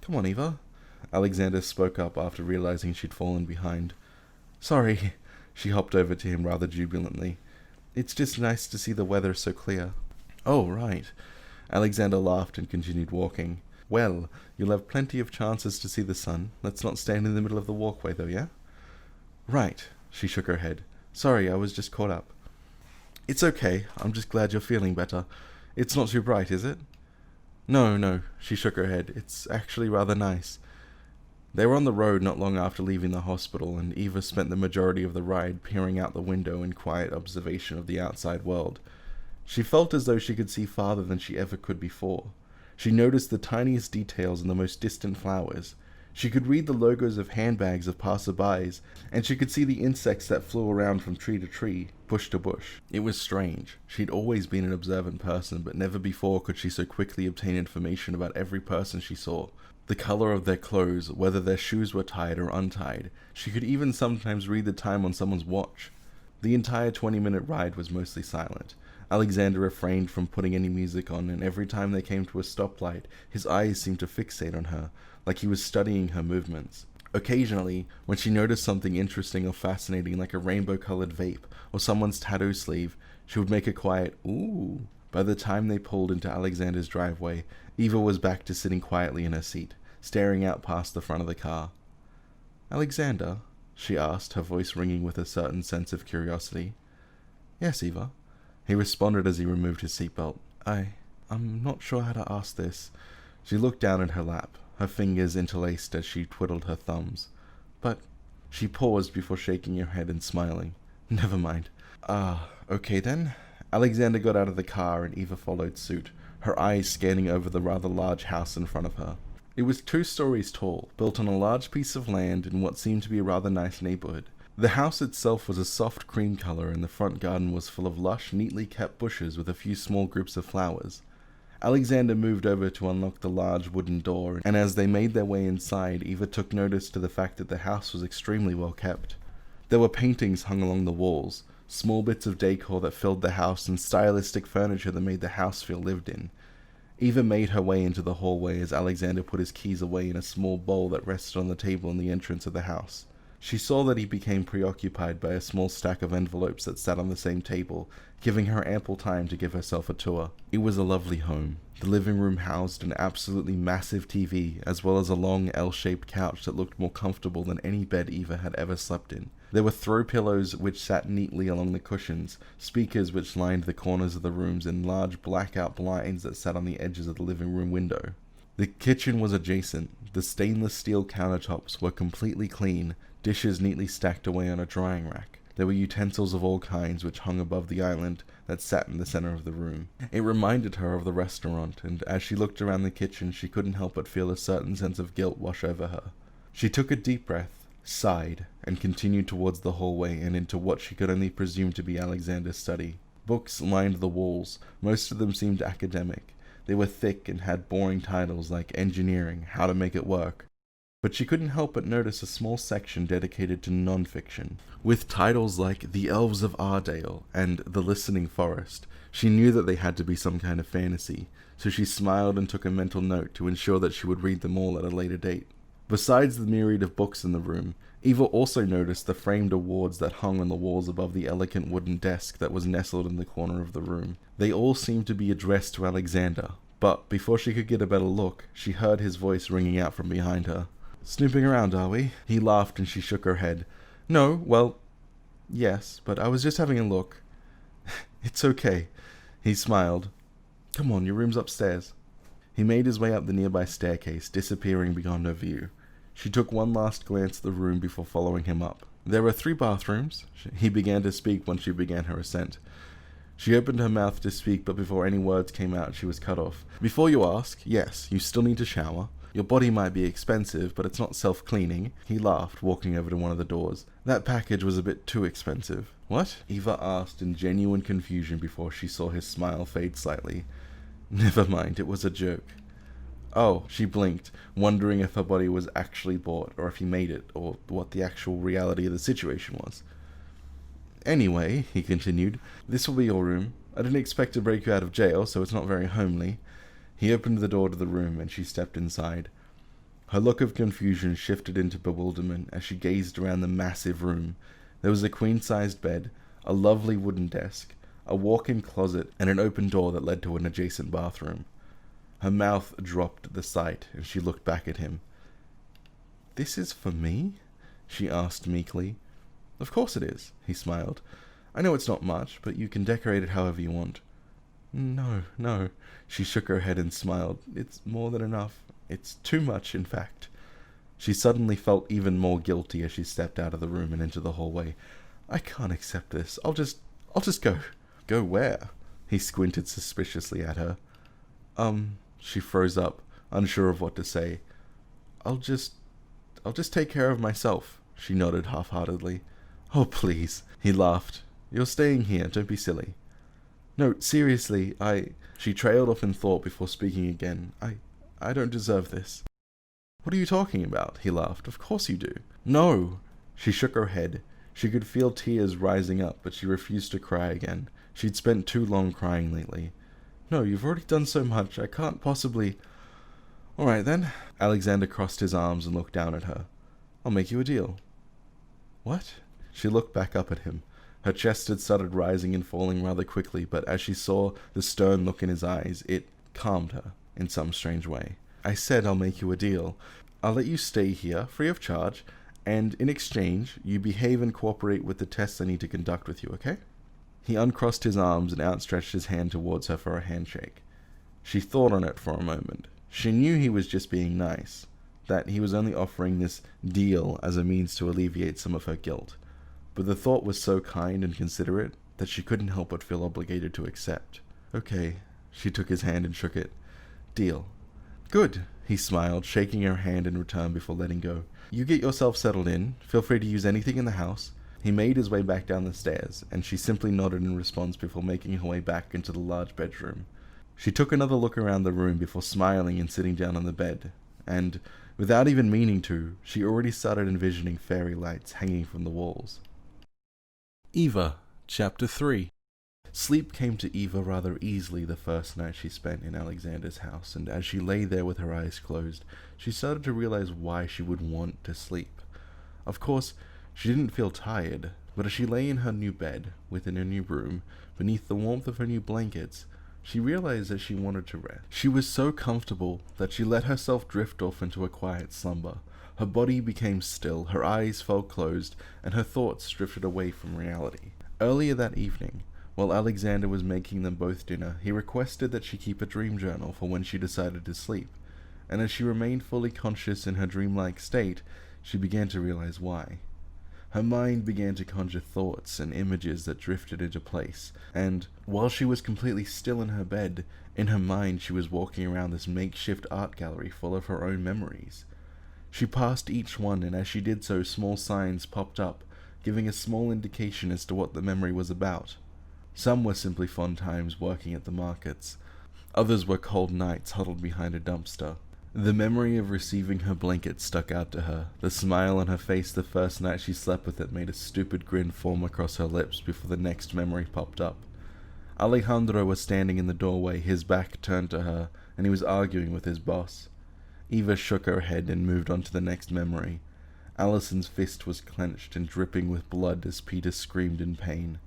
Come on, Eva. Alexander spoke up after realizing she'd fallen behind. Sorry. She hopped over to him rather jubilantly. It's just nice to see the weather so clear. Oh, right. Alexander laughed and continued walking. Well, you'll have plenty of chances to see the sun. Let's not stand in the middle of the walkway, though, yeah? Right. She shook her head. Sorry, I was just caught up. It's okay. I'm just glad you're feeling better. It's not too bright, is it? No. She shook her head. It's actually rather nice. They were on the road not long after leaving the hospital, and Eva spent the majority of the ride peering out the window in quiet observation of the outside world. She felt as though she could see farther than she ever could before. She noticed the tiniest details in the most distant flowers. She could read the logos of handbags of passerbys, and she could see the insects that flew around from tree to tree, bush to bush. It was strange. She'd always been an observant person, but never before could she so quickly obtain information about every person she saw. The color of their clothes, whether their shoes were tied or untied. She could even sometimes read the time on someone's watch. The entire 20-minute ride was mostly silent. Alexander refrained from putting any music on, and every time they came to a stoplight, his eyes seemed to fixate on her, like he was studying her movements. Occasionally, when she noticed something interesting or fascinating like a rainbow-colored vape or someone's tattoo sleeve, she would make a quiet, ooh. By the time they pulled into Alexander's driveway, Eva was back to sitting quietly in her seat, staring out past the front of the car. Alexander? She asked, her voice ringing with a certain sense of curiosity. Yes, Eva. He responded as he removed his seatbelt. I'm not sure how to ask this. She looked down at her lap, her fingers interlaced as she twiddled her thumbs. But she paused before shaking her head and smiling. Never mind. Okay then. Alexander got out of the car and Eva followed suit, her eyes scanning over the rather large house in front of her. It was 2 stories tall, built on a large piece of land in what seemed to be a rather nice neighborhood. The house itself was a soft cream color, and the front garden was full of lush, neatly kept bushes with a few small groups of flowers. Alexander moved over to unlock the large wooden door, and as they made their way inside, Eva took notice to the fact that the house was extremely well kept. There were paintings hung along the walls, small bits of decor that filled the house, and stylistic furniture that made the house feel lived in. Eva made her way into the hallway as Alexander put his keys away in a small bowl that rested on the table in the entrance of the house. She saw that he became preoccupied by a small stack of envelopes that sat on the same table, giving her ample time to give herself a tour. It was a lovely home. The living room housed an absolutely massive TV, as well as a long L-shaped couch that looked more comfortable than any bed Eva had ever slept in. There were throw pillows which sat neatly along the cushions, speakers which lined the corners of the rooms, and large blackout blinds that sat on the edges of the living room window. The kitchen was adjacent. The stainless steel countertops were completely clean, dishes neatly stacked away on a drying rack. There were utensils of all kinds which hung above the island that sat in the center of the room. It reminded her of the restaurant, and as she looked around the kitchen, she couldn't help but feel a certain sense of guilt wash over her. She took a deep breath, sighed, and continued towards the hallway and into what she could only presume to be Alexander's study. Books lined the walls. Most of them seemed academic. They were thick and had boring titles like Engineering, How to Make It Work. But she couldn't help but notice a small section dedicated to non-fiction, with titles like The Elves of Ardale and The Listening Forest. She knew that they had to be some kind of fantasy, so she smiled and took a mental note to ensure that she would read them all at a later date. Besides the myriad of books in the room, Eva also noticed the framed awards that hung on the walls above the elegant wooden desk that was nestled in the corner of the room. They all seemed to be addressed to Alexander, but before she could get a better look, she heard his voice ringing out from behind her. "Snooping around, are we?" He laughed and she shook her head. "No, well, yes, but I was just having a look." "It's okay." He smiled. "Come on, your room's upstairs." He made his way up the nearby staircase, disappearing beyond her view. She took one last glance at the room before following him up. There were 3 bathrooms. He began to speak once she began her ascent. She opened her mouth to speak, but before any words came out, she was cut off. "Before you ask, yes, you still need to shower. Your body might be expensive, but it's not self-cleaning." He laughed, walking over to one of the doors. "That package was a bit too expensive." "What?" Eva asked in genuine confusion before she saw his smile fade slightly. "Never mind, it was a joke." "Oh," she blinked, wondering if her body was actually bought, or if he made it, or what the actual reality of the situation was. "Anyway," he continued, "this will be your room. I didn't expect to break you out of jail, so it's not very homely." He opened the door to the room, and she stepped inside. Her look of confusion shifted into bewilderment as she gazed around the massive room. There was a queen-sized bed, a lovely wooden desk, a walk-in closet, and an open door that led to an adjacent bathroom. Her mouth dropped at the sight, and she looked back at him. "This is for me?" she asked meekly. "Of course it is," he smiled. "I know it's not much, but you can decorate it however you want." No. She shook her head and smiled. "It's more than enough. It's too much, in fact." She suddenly felt even more guilty as she stepped out of the room and into the hallway. "I can't accept this. I'll just go." "Go where?" He squinted suspiciously at her. She froze up, unsure of what to say. I'll just take care of myself," she nodded half-heartedly. "Oh, please." He laughed. "You're staying here, don't be silly." "No, seriously, She trailed off in thought before speaking again. I don't deserve this." "What are you talking about?" He laughed. "Of course you do." "No!" She shook her head. She could feel tears rising up, but she refused to cry again. She'd spent too long crying lately. "No, you've already done so much. I can't possibly..." "All right, then." Alexander crossed his arms and looked down at her. "I'll make you a deal." "What?" She looked back up at him. Her chest had started rising and falling rather quickly, but as she saw the stern look in his eyes, it calmed her in some strange way. "I said I'll make you a deal. I'll let you stay here, free of charge, and in exchange, you behave and cooperate with the tests I need to conduct with you, okay?" He uncrossed his arms and outstretched his hand towards her for a handshake. She thought on it for a moment. She knew he was just being nice, that he was only offering this deal as a means to alleviate some of her guilt. But the thought was so kind and considerate that she couldn't help but feel obligated to accept. "Okay." She took his hand and shook it. "Deal." "Good," he smiled, shaking her hand in return before letting go. "You get yourself settled in. Feel free to use anything in the house." He made his way back down the stairs, and she simply nodded in response before making her way back into the large bedroom. She took another look around the room before smiling and sitting down on the bed, and, without even meaning to, she already started envisioning fairy lights hanging from the walls. Eva, Chapter 3. Sleep came to Eva rather easily the first night she spent in Alexander's house, and as she lay there with her eyes closed, she started to realize why she would want to sleep. Of course, she didn't feel tired, but as she lay in her new bed, within her new room, beneath the warmth of her new blankets, she realized that she wanted to rest. She was so comfortable that she let herself drift off into a quiet slumber. Her body became still, her eyes fell closed, and her thoughts drifted away from reality. Earlier that evening, while Alexander was making them both dinner, he requested that she keep a dream journal for when she decided to sleep, and as she remained fully conscious in her dreamlike state, she began to realize why. Her mind began to conjure thoughts and images that drifted into place, and, while she was completely still in her bed, in her mind she was walking around this makeshift art gallery full of her own memories. She passed each one, and as she did so, small signs popped up, giving a small indication as to what the memory was about. Some were simply fond times working at the markets. Others were cold nights huddled behind a dumpster. The memory of receiving her blanket stuck out to her. The smile on her face the first night she slept with it made a stupid grin form across her lips before the next memory popped up. Alejandro was standing in the doorway, his back turned to her, and he was arguing with his boss. Eva shook her head and moved on to the next memory. Allison's fist was clenched and dripping with blood as Peter screamed in pain.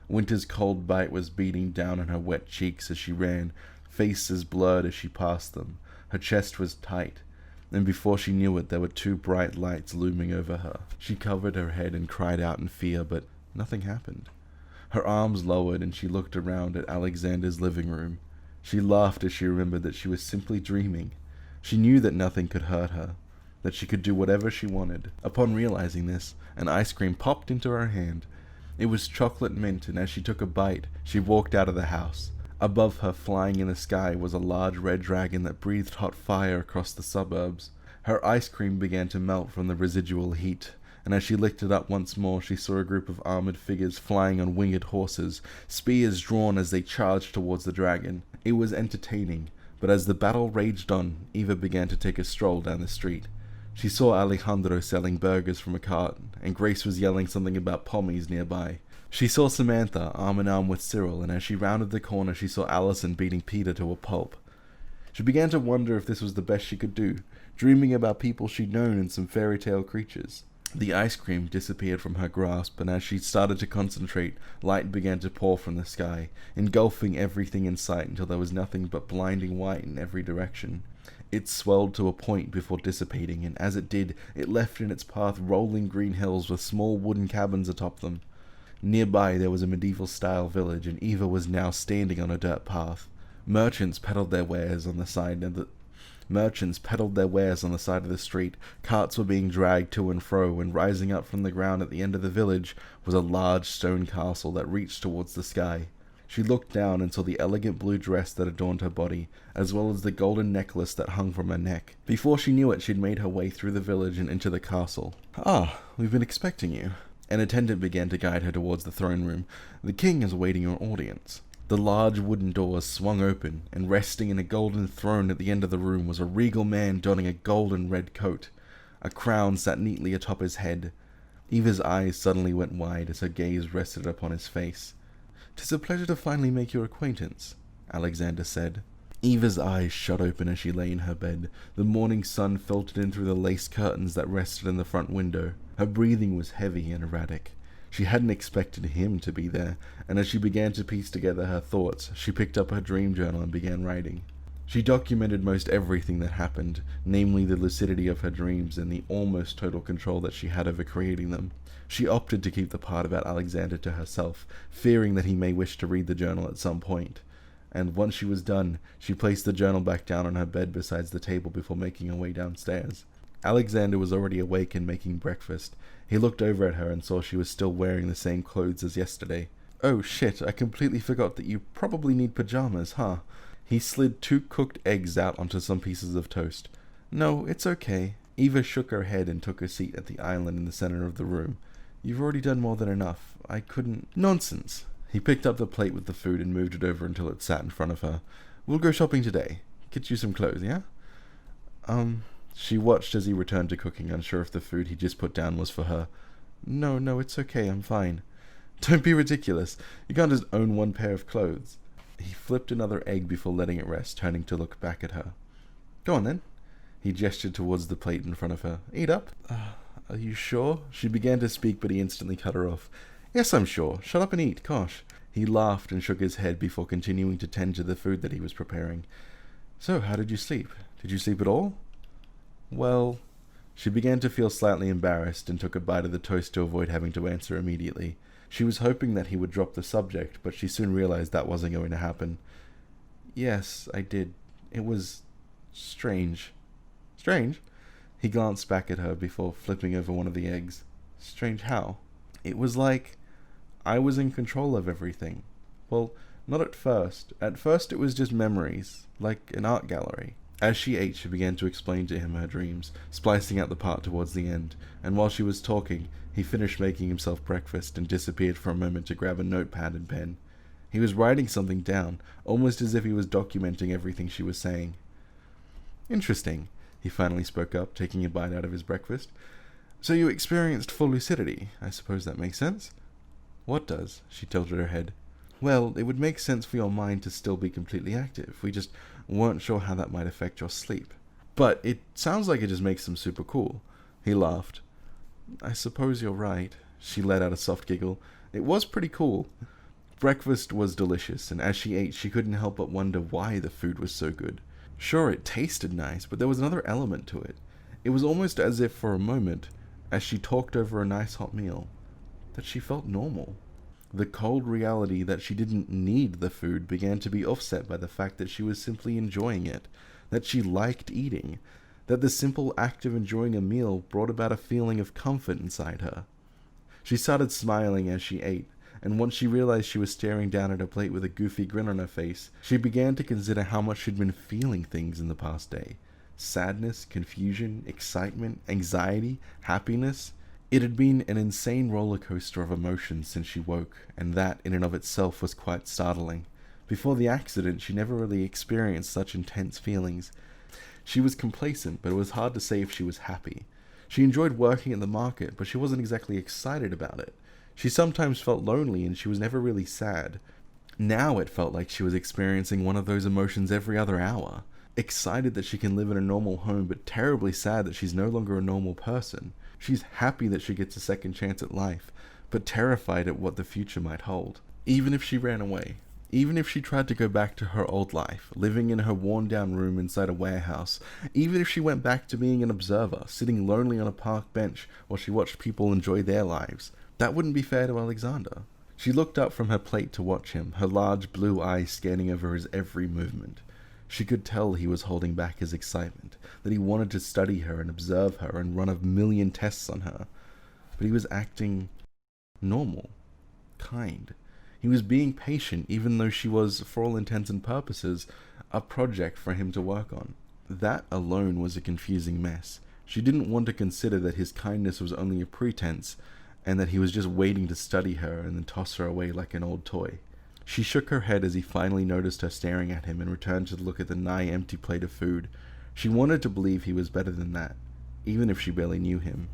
Winter's cold bite was beating down on her wet cheeks as she ran, faces blurred as she passed them. Her chest was tight, and before she knew it, there were two bright lights looming over her. She covered her head and cried out in fear, but nothing happened. Her arms lowered, and she looked around at Alexander's living room. She laughed as she remembered that she was simply dreaming. She knew that nothing could hurt her, that she could do whatever she wanted. Upon realizing this, an ice cream popped into her hand. It was chocolate mint, and as she took a bite, she walked out of the house. Above her, flying in the sky, was a large red dragon that breathed hot fire across the suburbs. Her ice cream began to melt from the residual heat, and as she licked it up once more, she saw a group of armored figures flying on winged horses, spears drawn as they charged towards the dragon. It was entertaining, but as the battle raged on, Eva began to take a stroll down the street. She saw Alejandro selling burgers from a cart, and Grace was yelling something about pommies nearby. She saw Samantha arm in arm with Cyril, and as she rounded the corner, she saw Allison beating Peter to a pulp. She began to wonder if this was the best she could do, dreaming about people she'd known and some fairy tale creatures. The ice cream disappeared from her grasp, and as she started to concentrate, light began to pour from the sky, engulfing everything in sight until there was nothing but blinding white in every direction. It swelled to a point before dissipating, and as it did, it left in its path rolling green hills with small wooden cabins atop them. Nearby there was a medieval-style village, and Eva was now standing on a dirt path. Merchants peddled their wares on the side of the street. Carts were being dragged to and fro, and rising up from the ground at the end of the village was a large stone castle that reached towards the sky. She looked down and saw the elegant blue dress that adorned her body, as well as the golden necklace that hung from her neck. Before she knew it, she'd made her way through the village and into the castle. "Ah, we've been expecting you." An attendant began to guide her towards the throne room. "The king is awaiting your audience." The large wooden doors swung open, and resting in a golden throne at the end of the room was a regal man donning a golden red coat. A crown sat neatly atop his head. Eva's eyes suddenly went wide as her gaze rested upon his face. "'Tis a pleasure to finally make your acquaintance," Alexander said. Eva's eyes shut open as she lay in her bed. The morning sun filtered in through the lace curtains that rested in the front window. Her breathing was heavy and erratic. She hadn't expected him to be there, and as she began to piece together her thoughts, she picked up her dream journal and began writing. She documented most everything that happened, namely the lucidity of her dreams and the almost total control that she had over creating them. She opted to keep the part about Alexander to herself, fearing that he may wish to read the journal at some point. And once she was done, she placed the journal back down on her bed beside the table before making her way downstairs. Alexander was already awake and making breakfast. He looked over at her and saw she was still wearing the same clothes as yesterday. "Oh shit, I completely forgot that you probably need pajamas, huh?" He slid 2 cooked eggs out onto some pieces of toast. "No, it's okay." Eva shook her head and took a seat at the island in the center of the room. "You've already done more than enough. I couldn't—" "Nonsense." He picked up the plate with the food and moved it over until it sat in front of her. "We'll go shopping today. Get you some clothes, yeah?" She watched as he returned to cooking, unsure if the food he just put down was for her. No, it's okay, I'm fine." "Don't be ridiculous. You can't just own 1 pair of clothes." He flipped another egg before letting it rest, turning to look back at her. "Go on then." He gestured towards the plate in front of her. "Eat up." Are you sure?" She began to speak, but he instantly cut her off. "Yes, I'm sure. Shut up and eat, gosh." He laughed and shook his head before continuing to tend to the food that he was preparing. "So, how did you sleep? Did you sleep at all?" "Well..." She began to feel slightly embarrassed and took a bite of the toast to avoid having to answer immediately. She was hoping that he would drop the subject, but she soon realized that wasn't going to happen. "Yes, I did. It was... strange." "Strange?" He glanced back at her before flipping over one of the eggs. "Strange how?" "It was like... I was in control of everything. Well, not at first. At first it was just memories, like an art gallery. As she ate, she began to explain to him her dreams, splicing out the part towards the end, and while she was talking, he finished making himself breakfast and disappeared for a moment to grab a notepad and pen. He was writing something down, almost as if he was documenting everything she was saying. Interesting, he finally spoke up, taking a bite out of his breakfast. So you experienced full lucidity. I suppose that makes sense? What does? She tilted her head. Well, it would make sense for your mind to still be completely active. We just weren't sure how that might affect your sleep. But it sounds like it just makes them super cool. He laughed. I suppose you're right. She let out a soft giggle. It was pretty cool. Breakfast was delicious, and as she ate, she couldn't help but wonder why the food was so good. Sure, it tasted nice, but there was another element to it. It was almost as if for a moment, as she talked over a nice hot meal, that she felt normal. The cold reality that she didn't need the food began to be offset by the fact that she was simply enjoying it, that she liked eating, that the simple act of enjoying a meal brought about a feeling of comfort inside her. She started smiling as she ate, and once she realized she was staring down at her plate with a goofy grin on her face, she began to consider how much she'd been feeling things in the past day. Sadness, confusion, excitement, anxiety, happiness. It had been an insane roller coaster of emotions since she woke, and that in and of itself was quite startling. Before the accident, she never really experienced such intense feelings. She was complacent, but it was hard to say if she was happy. She enjoyed working at the market, but she wasn't exactly excited about it. She sometimes felt lonely, and she was never really sad. Now it felt like she was experiencing one of those emotions every other hour. Excited that she can live in a normal home, but terribly sad that she's no longer a normal person. She's happy that she gets a second chance at life, but terrified at what the future might hold. Even if she ran away, even if she tried to go back to her old life, living in her worn-down room inside a warehouse, even if she went back to being an observer, sitting lonely on a park bench while she watched people enjoy their lives, that wouldn't be fair to Alexander. She looked up from her plate to watch him, her large blue eyes scanning over his every movement. She could tell he was holding back his excitement, that he wanted to study her and observe her and run a million tests on her. But he was acting normal, kind. He was being patient, even though she was, for all intents and purposes, a project for him to work on. That alone was a confusing mess. She didn't want to consider that his kindness was only a pretense, and that he was just waiting to study her and then toss her away like an old toy. She shook her head as he finally noticed her staring at him and returned to look at the nigh empty plate of food. She wanted to believe he was better than that, even if she barely knew him.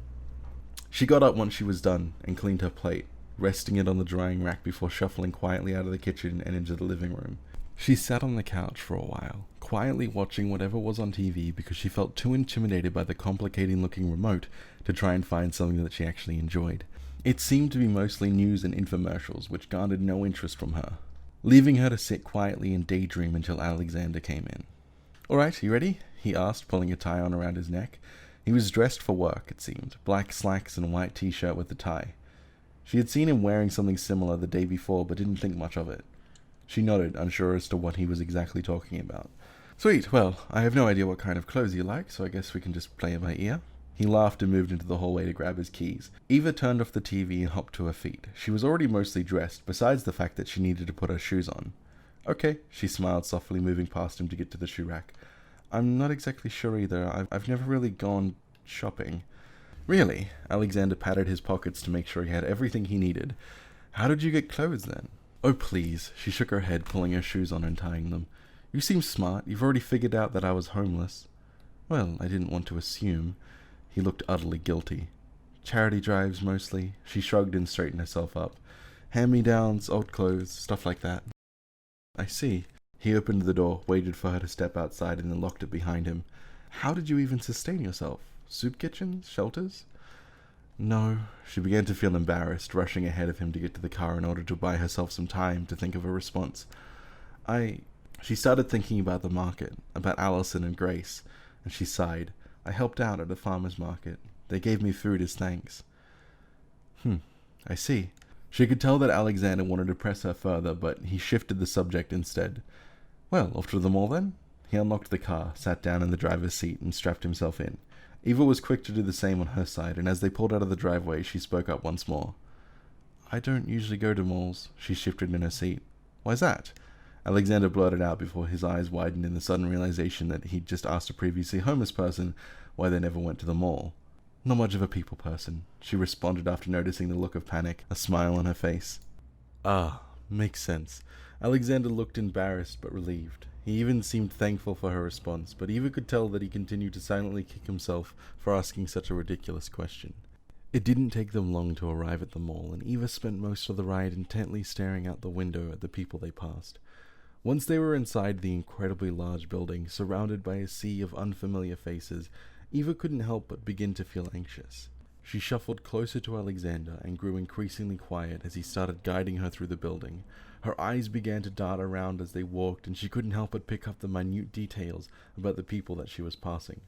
She got up once she was done and cleaned her plate, resting it on the drying rack before shuffling quietly out of the kitchen and into the living room. She sat on the couch for a while, quietly watching whatever was on TV because she felt too intimidated by the complicated-looking remote to try and find something that she actually enjoyed. It seemed to be mostly news and infomercials, which garnered no interest from her, leaving her to sit quietly and daydream until Alexander came in. "Alright, you ready?" he asked, pulling a tie on around his neck. He was dressed for work, it seemed, black slacks and a white t-shirt with a tie. She had seen him wearing something similar the day before, but didn't think much of it. She nodded, unsure as to what he was exactly talking about. "Sweet, well, I have no idea what kind of clothes you like, so I guess we can just play it by ear." He laughed and moved into the hallway to grab his keys. Eva turned off the TV and hopped to her feet. She was already mostly dressed, besides the fact that she needed to put her shoes on. "Okay," she smiled softly, moving past him to get to the shoe rack. "I'm not exactly sure either. I've never really gone shopping." "Really?" Alexander patted his pockets to make sure he had everything he needed. "How did you get clothes then?" "Oh, please." She shook her head, pulling her shoes on and tying them. "You seem smart. You've already figured out that I was homeless." "Well, I didn't want to assume." He looked utterly guilty. "Charity drives, mostly." She shrugged and straightened herself up. "Hand-me-downs, old clothes, stuff like that." "I see." He opened the door, waited for her to step outside, and then locked it behind him. "How did you even sustain yourself? Soup kitchens? Shelters?" "No." She began to feel embarrassed, rushing ahead of him to get to the car in order to buy herself some time to think of a response. She started thinking about the market, about Allison and Grace, and she sighed. "I helped out at a farmer's market. They gave me food as thanks." I see." She could tell that Alexander wanted to press her further, but he shifted the subject instead. "Well, off to the mall then?" He unlocked the car, sat down in the driver's seat, and strapped himself in. Eva was quick to do the same on her side, and as they pulled out of the driveway, she spoke up once more. "I don't usually go to malls." She shifted in her seat. "Why's that?" Alexander blurted out before his eyes widened in the sudden realization that he'd just asked a previously homeless person why they never went to the mall. Not much of a people person, she responded after noticing the look of panic, a smile on her face. Ah, makes sense. Alexander looked embarrassed but relieved. He even seemed thankful for her response, but Eva could tell that he continued to silently kick himself for asking such a ridiculous question. It didn't take them long to arrive at the mall, and Eva spent most of the ride intently staring out the window at the people they passed. Once they were inside the incredibly large building, surrounded by a sea of unfamiliar faces, Eva couldn't help but begin to feel anxious. She shuffled closer to Alexander and grew increasingly quiet as he started guiding her through the building. Her eyes began to dart around as they walked, and she couldn't help but pick up the minute details about the people that she was passing.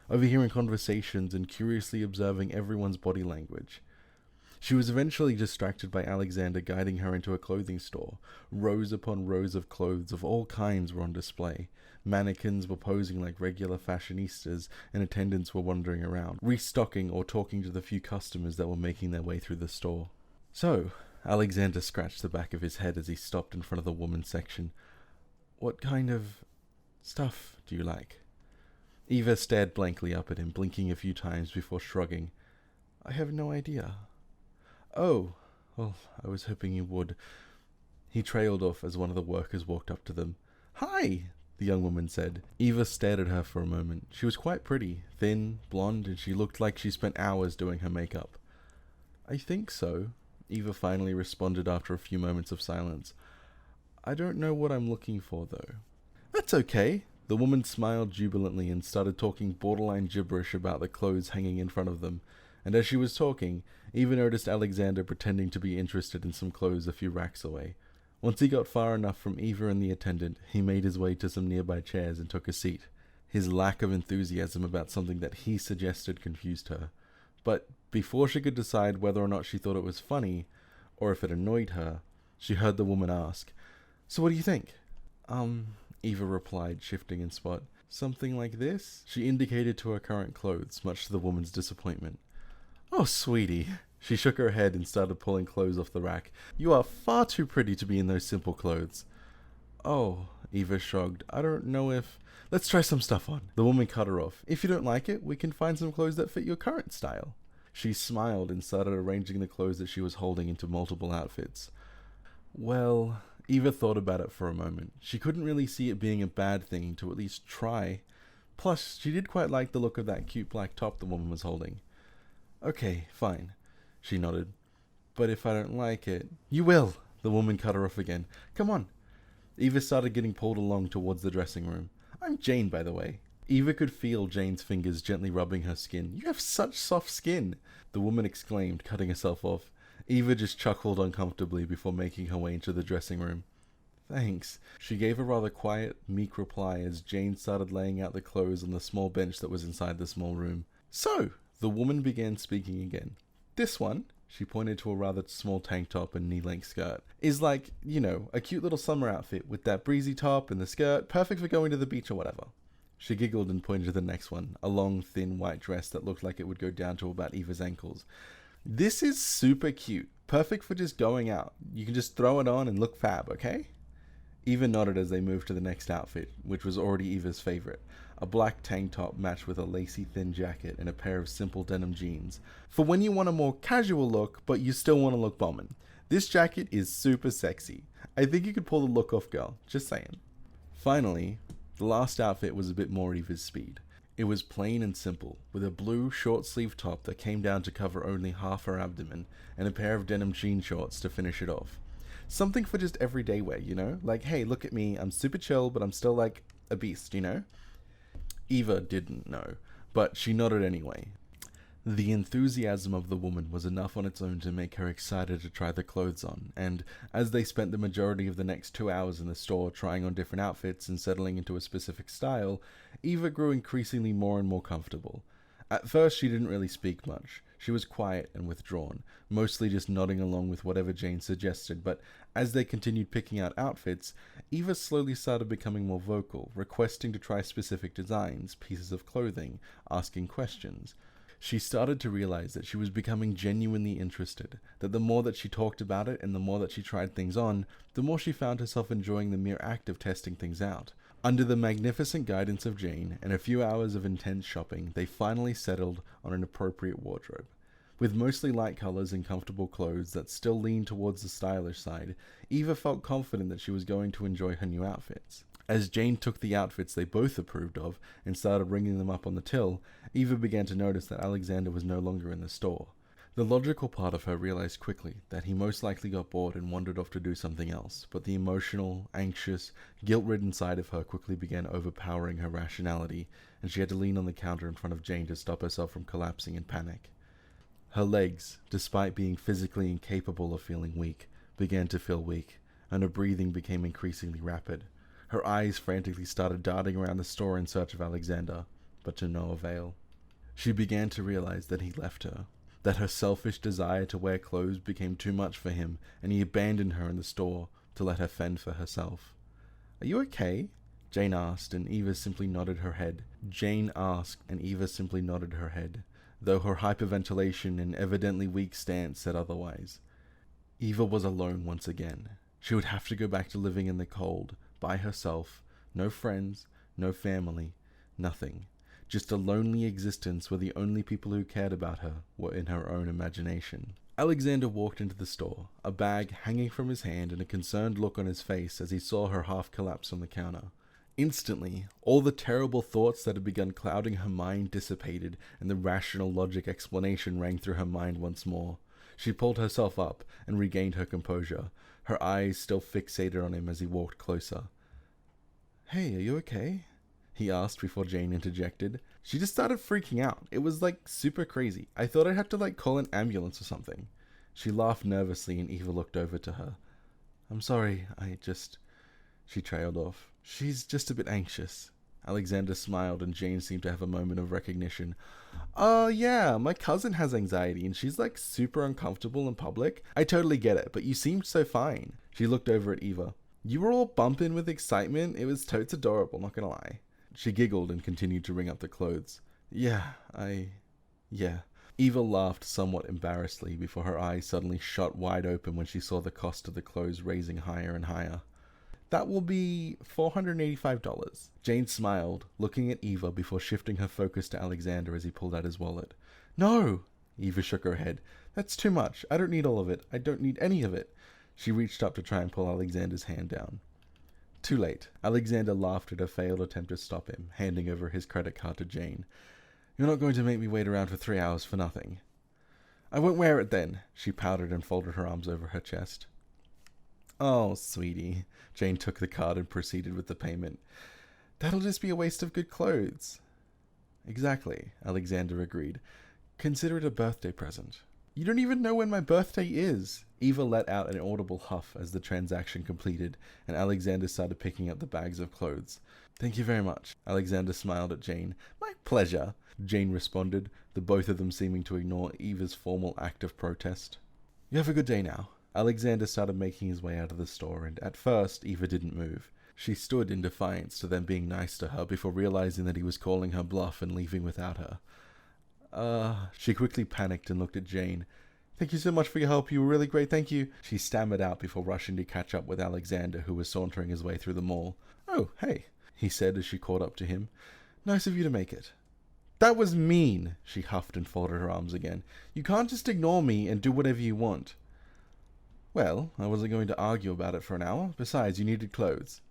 Overhearing conversations and curiously observing everyone's body language. She was eventually distracted by Alexander guiding her into a clothing store. Rows upon rows of clothes of all kinds were on display. Mannequins were posing like regular fashionistas, and attendants were wandering around, restocking or talking to the few customers that were making their way through the store. So, Alexander scratched the back of his head as he stopped in front of the women's section. What kind of stuff do you like? Eva stared blankly up at him, blinking a few times before shrugging. I have no idea. Oh, well, I was hoping you would. He trailed off as one of the workers walked up to them. Hi, the young woman said. Eva stared at her for a moment. She was quite pretty, thin, blonde, and she looked like she spent hours doing her makeup. I think so, Eva finally responded after a few moments of silence. I don't know what I'm looking for, though. That's okay. The woman smiled jubilantly and started talking borderline gibberish about the clothes hanging in front of them. And as she was talking, Eva noticed Alexander pretending to be interested in some clothes a few racks away. Once he got far enough from Eva and the attendant, he made his way to some nearby chairs and took a seat. His lack of enthusiasm about something that he suggested confused her. But before she could decide whether or not she thought it was funny, or if it annoyed her, she heard the woman ask, So what do you think? Eva replied, shifting in spot. Something like this? She indicated to her current clothes, much to the woman's disappointment. Oh, sweetie. She shook her head and started pulling clothes off the rack. You are far too pretty to be in those simple clothes. Oh, Eva shrugged. I don't know if... Let's try some stuff on. The woman cut her off. If you don't like it, we can find some clothes that fit your current style. She smiled and started arranging the clothes that she was holding into multiple outfits. Well, Eva thought about it for a moment. She couldn't really see it being a bad thing to at least try. Plus, she did quite like the look of that cute black top the woman was holding. Okay, fine, she nodded. But if I don't like it... You will! The woman cut her off again. Come on. Eva started getting pulled along towards the dressing room. I'm Jane, by the way. Eva could feel Jane's fingers gently rubbing her skin. You have such soft skin, the woman exclaimed, cutting herself off. Eva just chuckled uncomfortably before making her way into the dressing room. Thanks. She gave a rather quiet, meek reply as Jane started laying out the clothes on the small bench that was inside the small room. So, the woman began speaking again. This one, she pointed to a rather small tank top and knee-length skirt, is like, you know, a cute little summer outfit with that breezy top and the skirt, perfect for going to the beach or whatever. She giggled and pointed to the next one, a long, thin white dress that looked like it would go down to about Eva's ankles. This is super cute, perfect for just going out. You can just throw it on and look fab, okay? Eva nodded as they moved to the next outfit, which was already Eva's favorite. A black tank top matched with a lacy thin jacket and a pair of simple denim jeans. For when you want a more casual look, but you still want to look bombin'. This jacket is super sexy. I think you could pull the look off, girl. Just saying. Finally, the last outfit was a bit more Eva's speed. It was plain and simple, with a blue short-sleeve top that came down to cover only half her abdomen, and a pair of denim jean shorts to finish it off. Something for just everyday wear, you know? Like, hey, look at me, I'm super chill, but I'm still like a beast, you know? Eva didn't know, but she nodded anyway. The enthusiasm of the woman was enough on its own to make her excited to try the clothes on, and as they spent the majority of the next 2 hours in the store trying on different outfits and settling into a specific style, Eva grew increasingly more and more comfortable. At first she didn't really speak much. She was quiet and withdrawn, mostly just nodding along with whatever Jane suggested, but as they continued picking out outfits, Eva slowly started becoming more vocal, requesting to try specific designs, pieces of clothing, asking questions. She started to realize that she was becoming genuinely interested, that the more that she talked about it and the more that she tried things on, the more she found herself enjoying the mere act of testing things out. Under the magnificent guidance of Jane and a few hours of intense shopping, they finally settled on an appropriate wardrobe. With mostly light colors and comfortable clothes that still leaned towards the stylish side, Eva felt confident that she was going to enjoy her new outfits. As Jane took the outfits they both approved of and started ringing them up on the till, Eva began to notice that Alexander was no longer in the store. The logical part of her realized quickly that he most likely got bored and wandered off to do something else, but the emotional, anxious, guilt-ridden side of her quickly began overpowering her rationality, and she had to lean on the counter in front of Jane to stop herself from collapsing in panic. Her legs, despite being physically incapable of feeling weak, began to feel weak, and her breathing became increasingly rapid. Her eyes frantically started darting around the store in search of Alexander, but to no avail. She began to realize that he left her, that her selfish desire to wear clothes became too much for him, and he abandoned her in the store to let her fend for herself. "Are you okay?" Jane asked, and Eva simply nodded her head. Though her hyperventilation and evidently weak stance said otherwise. Eva was alone once again. She would have to go back to living in the cold, by herself, no friends, no family, nothing. Just a lonely existence where the only people who cared about her were in her own imagination. Alexander walked into the store, a bag hanging from his hand and a concerned look on his face as he saw her half collapse on the counter. Instantly, all the terrible thoughts that had begun clouding her mind dissipated, and the rational logic explanation rang through her mind once more. She pulled herself up and regained her composure, her eyes still fixated on him as he walked closer. "Hey, are you okay?" he asked before Jane interjected. She just started freaking out. It was super crazy. I thought I'd have to call an ambulance or something. She laughed nervously and Eva looked over to her. "I'm sorry, She trailed off. "She's just a bit anxious." Alexander smiled and Jane seemed to have a moment of recognition. Yeah, my cousin has anxiety and she's super uncomfortable in public. I totally get it, but you seemed so fine." She looked over at Eva. "You were all bumping with excitement. It was totes adorable, not gonna lie." She giggled and continued to ring up the clothes. Yeah. Eva laughed somewhat embarrassedly before her eyes suddenly shot wide open when she saw the cost of the clothes raising higher and higher. "That will be $485. Jane smiled, looking at Eva before shifting her focus to Alexander as he pulled out his wallet. "No!" Eva shook her head. "That's too much. I don't need all of it. I don't need any of it." She reached up to try and pull Alexander's hand down. Too late. Alexander laughed at her failed attempt to stop him, handing over his credit card to Jane. "You're not going to make me wait around for 3 hours for nothing." "I won't wear it then." She pouted and folded her arms over her chest. "Oh, sweetie." Jane took the card and proceeded with the payment. "That'll just be a waste of good clothes." "Exactly," Alexander agreed. "Consider it a birthday present." "You don't even know when my birthday is." Eva let out an audible huff as the transaction completed, and Alexander started picking up the bags of clothes. "Thank you very much." Alexander smiled at Jane. "My pleasure," Jane responded, the both of them seeming to ignore Eva's formal act of protest. "You have a good day now." Alexander started making his way out of the store, and at first Eva didn't move. She stood in defiance to them being nice to her before realizing that he was calling her bluff and leaving without her. She quickly panicked and looked at Jane. "Thank you so much for your help. You were really great. Thank you." She stammered out before rushing to catch up with Alexander, who was sauntering his way through the mall. "Oh, hey," he said as she caught up to him. "Nice of you to make it." "That was mean," she huffed and folded her arms again. "You can't just ignore me and do whatever you want." "Well, I wasn't going to argue about it for an hour. Besides, you needed clothes."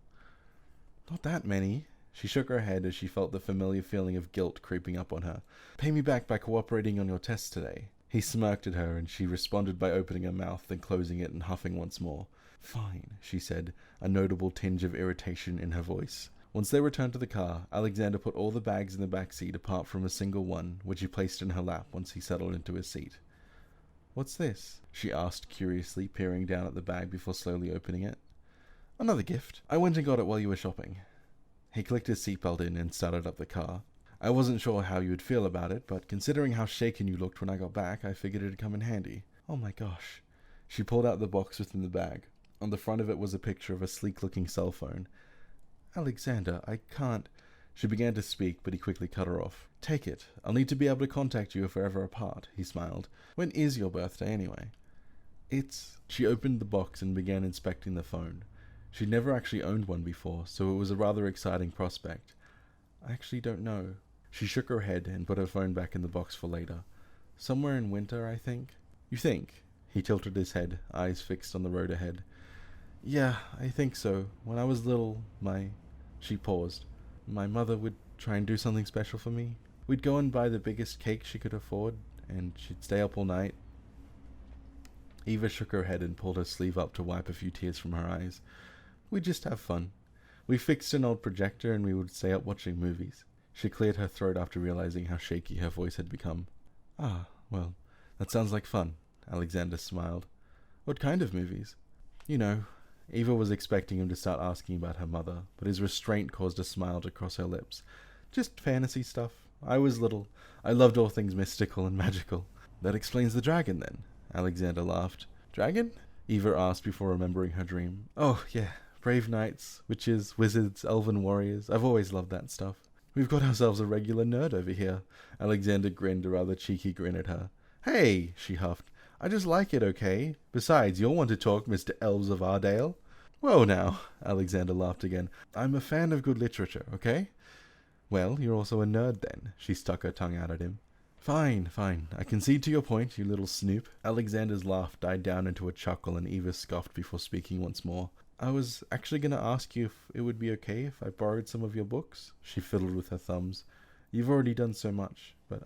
"Not that many." She shook her head as she felt the familiar feeling of guilt creeping up on her. "Pay me back by cooperating on your test today." He smirked at her, and she responded by opening her mouth, then closing it and huffing once more. "Fine," she said, a notable tinge of irritation in her voice. Once they returned to the car, Alexander put all the bags in the back seat apart from a single one, which he placed in her lap once he settled into his seat. "What's this?" she asked curiously, peering down at the bag before slowly opening it. "Another gift. I went and got it while you were shopping." He clicked his seatbelt in and started up the car. "I wasn't sure how you would feel about it, but considering how shaken you looked when I got back, I figured it'd come in handy." "Oh my gosh." She pulled out the box within the bag. On the front of it was a picture of a sleek-looking cell phone. "Alexander, I can't..." She began to speak, but he quickly cut her off. Take it. I'll need to be able to contact you if we're ever apart, he smiled. When is your birthday, anyway? She opened the box and began inspecting the phone. She'd never actually owned one before, so it was a rather exciting prospect. I actually don't know. She shook her head and put her phone back in the box for later. Somewhere in winter, I think. You think? He tilted his head, eyes fixed on the road ahead. Yeah, I think so. When I was little, She paused. My mother would try and do something special for me. We'd go and buy the biggest cake she could afford, and she'd stay up all night. Eva shook her head and pulled her sleeve up to wipe a few tears from her eyes. We'd just have fun. We fixed an old projector and we would stay up watching movies. She cleared her throat after realizing how shaky her voice had become. Ah, well, that sounds like fun, Alexander smiled. What kind of movies? You know. Eva was expecting him to start asking about her mother, but his restraint caused a smile to cross her lips. Just fantasy stuff. I was little. I loved all things mystical and magical. That explains the dragon, then, Alexander laughed. Dragon? Eva asked before remembering her dream. Oh, yeah. Brave knights, witches, wizards, elven warriors. I've always loved that stuff. We've got ourselves a regular nerd over here. Alexander grinned a rather cheeky grin at her. Hey, she huffed. I just like it, okay? Besides, you'll want to talk, Mr. Elves of Ardale. Whoa now, Alexander laughed again. I'm a fan of good literature, okay? Well, you're also a nerd then. She stuck her tongue out at him. Fine. I concede to your point, you little snoop. Alexander's laugh died down into a chuckle and Eva scoffed before speaking once more. I was actually going to ask you if it would be okay if I borrowed some of your books. She fiddled with her thumbs. You've already done so much, but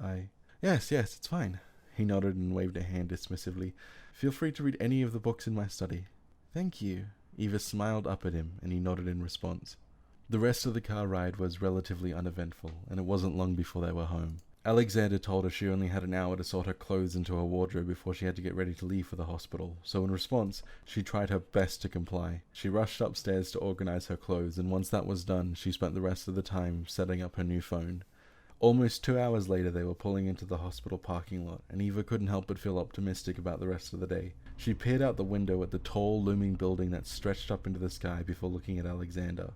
Yes, it's fine. He nodded and waved a hand dismissively. Feel free to read any of the books in my study. Thank you. Eva smiled up at him, and he nodded in response. The rest of the car ride was relatively uneventful, and it wasn't long before they were home. Alexander told her she only had an hour to sort her clothes into her wardrobe before she had to get ready to leave for the hospital, so in response, she tried her best to comply. She rushed upstairs to organize her clothes, and once that was done, she spent the rest of the time setting up her new phone. Almost 2 hours later, they were pulling into the hospital parking lot, and Eva couldn't help but feel optimistic about the rest of the day. She peered out the window at the tall, looming building that stretched up into the sky before looking at Alexander.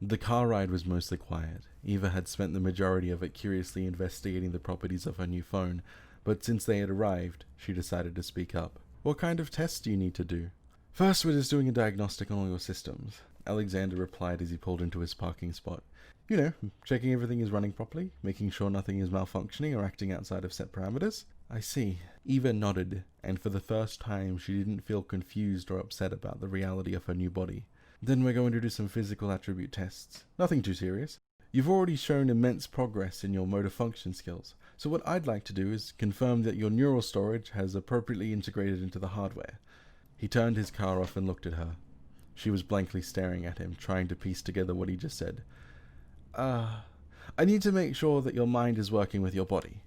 The car ride was mostly quiet. Eva had spent the majority of it curiously investigating the properties of her new phone, but since they had arrived, she decided to speak up. What kind of tests do you need to do? First, we're just doing a diagnostic on all your systems, Alexander replied as he pulled into his parking spot. You know, checking everything is running properly, making sure nothing is malfunctioning or acting outside of set parameters. I see. Eva nodded, and for the first time she didn't feel confused or upset about the reality of her new body. Then we're going to do some physical attribute tests. Nothing too serious. You've already shown immense progress in your motor function skills, so what I'd like to do is confirm that your neural storage has appropriately integrated into the hardware. He turned his car off and looked at her. She was blankly staring at him, trying to piece together what he just said. I need to make sure that your mind is working with your body.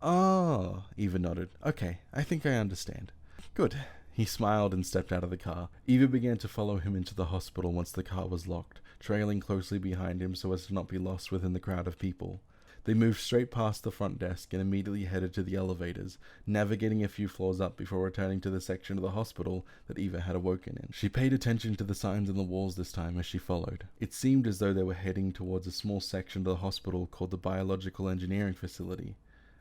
Ah, Eva nodded. Okay, I think I understand. Good. He smiled and stepped out of the car. Eva began to follow him into the hospital once the car was locked, trailing closely behind him so as to not be lost within the crowd of people. They moved straight past the front desk and immediately headed to the elevators, navigating a few floors up before returning to the section of the hospital that Eva had awoken in. She paid attention to the signs on the walls this time as she followed. It seemed as though they were heading towards a small section of the hospital called the Biological Engineering Facility.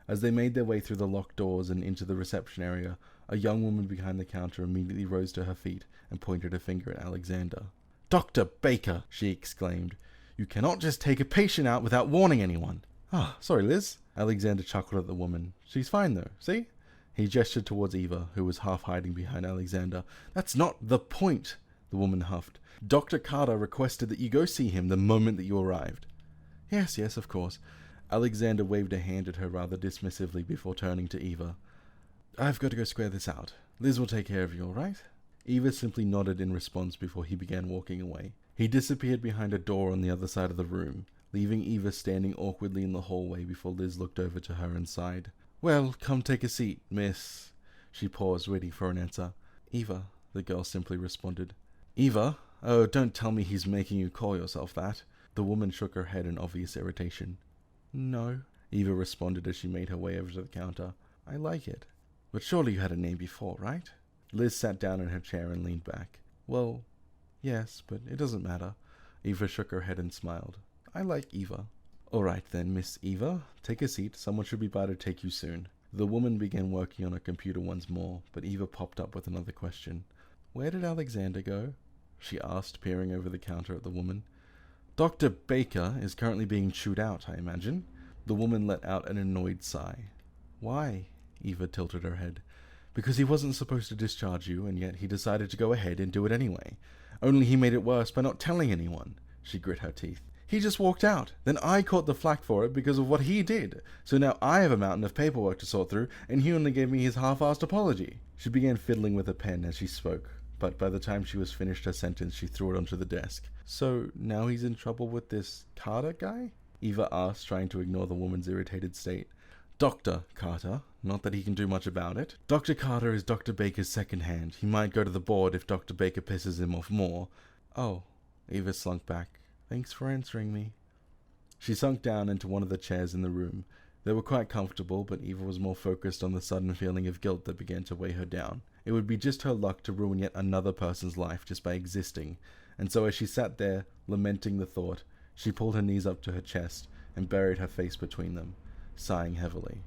As they made their way through the locked doors and into the reception area, a young woman behind the counter immediately rose to her feet and pointed a finger at Alexander. "Dr. Baker!" she exclaimed. "You cannot just take a patient out without warning anyone." "Ah, sorry, Liz." Alexander chuckled at the woman. "She's fine, though, see?" He gestured towards Eva, who was half hiding behind Alexander. "That's not the point," the woman huffed. "Dr. Carter requested that you go see him the moment that you arrived." Yes, of course." Alexander waved a hand at her rather dismissively before turning to Eva. "I've got to go square this out. Liz will take care of you, all right?" Eva simply nodded in response before he began walking away. He disappeared behind a door on the other side of the room, leaving Eva standing awkwardly in the hallway before Liz looked over to her and sighed. "Well, come take a seat, miss." She paused, waiting for an answer. "Eva," the girl simply responded. "Eva? Oh, don't tell me he's making you call yourself that." The woman shook her head in obvious irritation. "No," Eva responded as she made her way over to the counter. "I like it. But surely you had a name before, right?" Liz sat down in her chair and leaned back. "Well, yes, but it doesn't matter." Eva shook her head and smiled. "I like Eva." Alright then, Miss Eva, take a seat. Someone should be by to take you soon. The woman began working on her computer once more, but Eva popped up with another question. Where did Alexander go? She asked, peering over the counter at the woman. Dr. Baker is currently being chewed out, I imagine. The woman let out an annoyed sigh. Why? Eva tilted her head. Because he wasn't supposed to discharge you, and yet he decided to go ahead and do it anyway. Only he made it worse by not telling anyone. She grit her teeth. He just walked out. Then I caught the flack for it because of what he did. So now I have a mountain of paperwork to sort through, and he only gave me his half-assed apology. She began fiddling with a pen as she spoke, but by the time she was finished her sentence, she threw it onto the desk. So now he's in trouble with this Carter guy? Eva asked, trying to ignore the woman's irritated state. Dr. Carter. Not that he can do much about it. Dr. Carter is Dr. Baker's second hand. He might go to the board if Dr. Baker pisses him off more. Oh, Eva slunk back. Thanks for answering me. She sunk down into one of the chairs in the room. They were quite comfortable, but Eva was more focused on the sudden feeling of guilt that began to weigh her down. It would be just her luck to ruin yet another person's life just by existing, and so as she sat there, lamenting the thought, she pulled her knees up to her chest and buried her face between them, sighing heavily.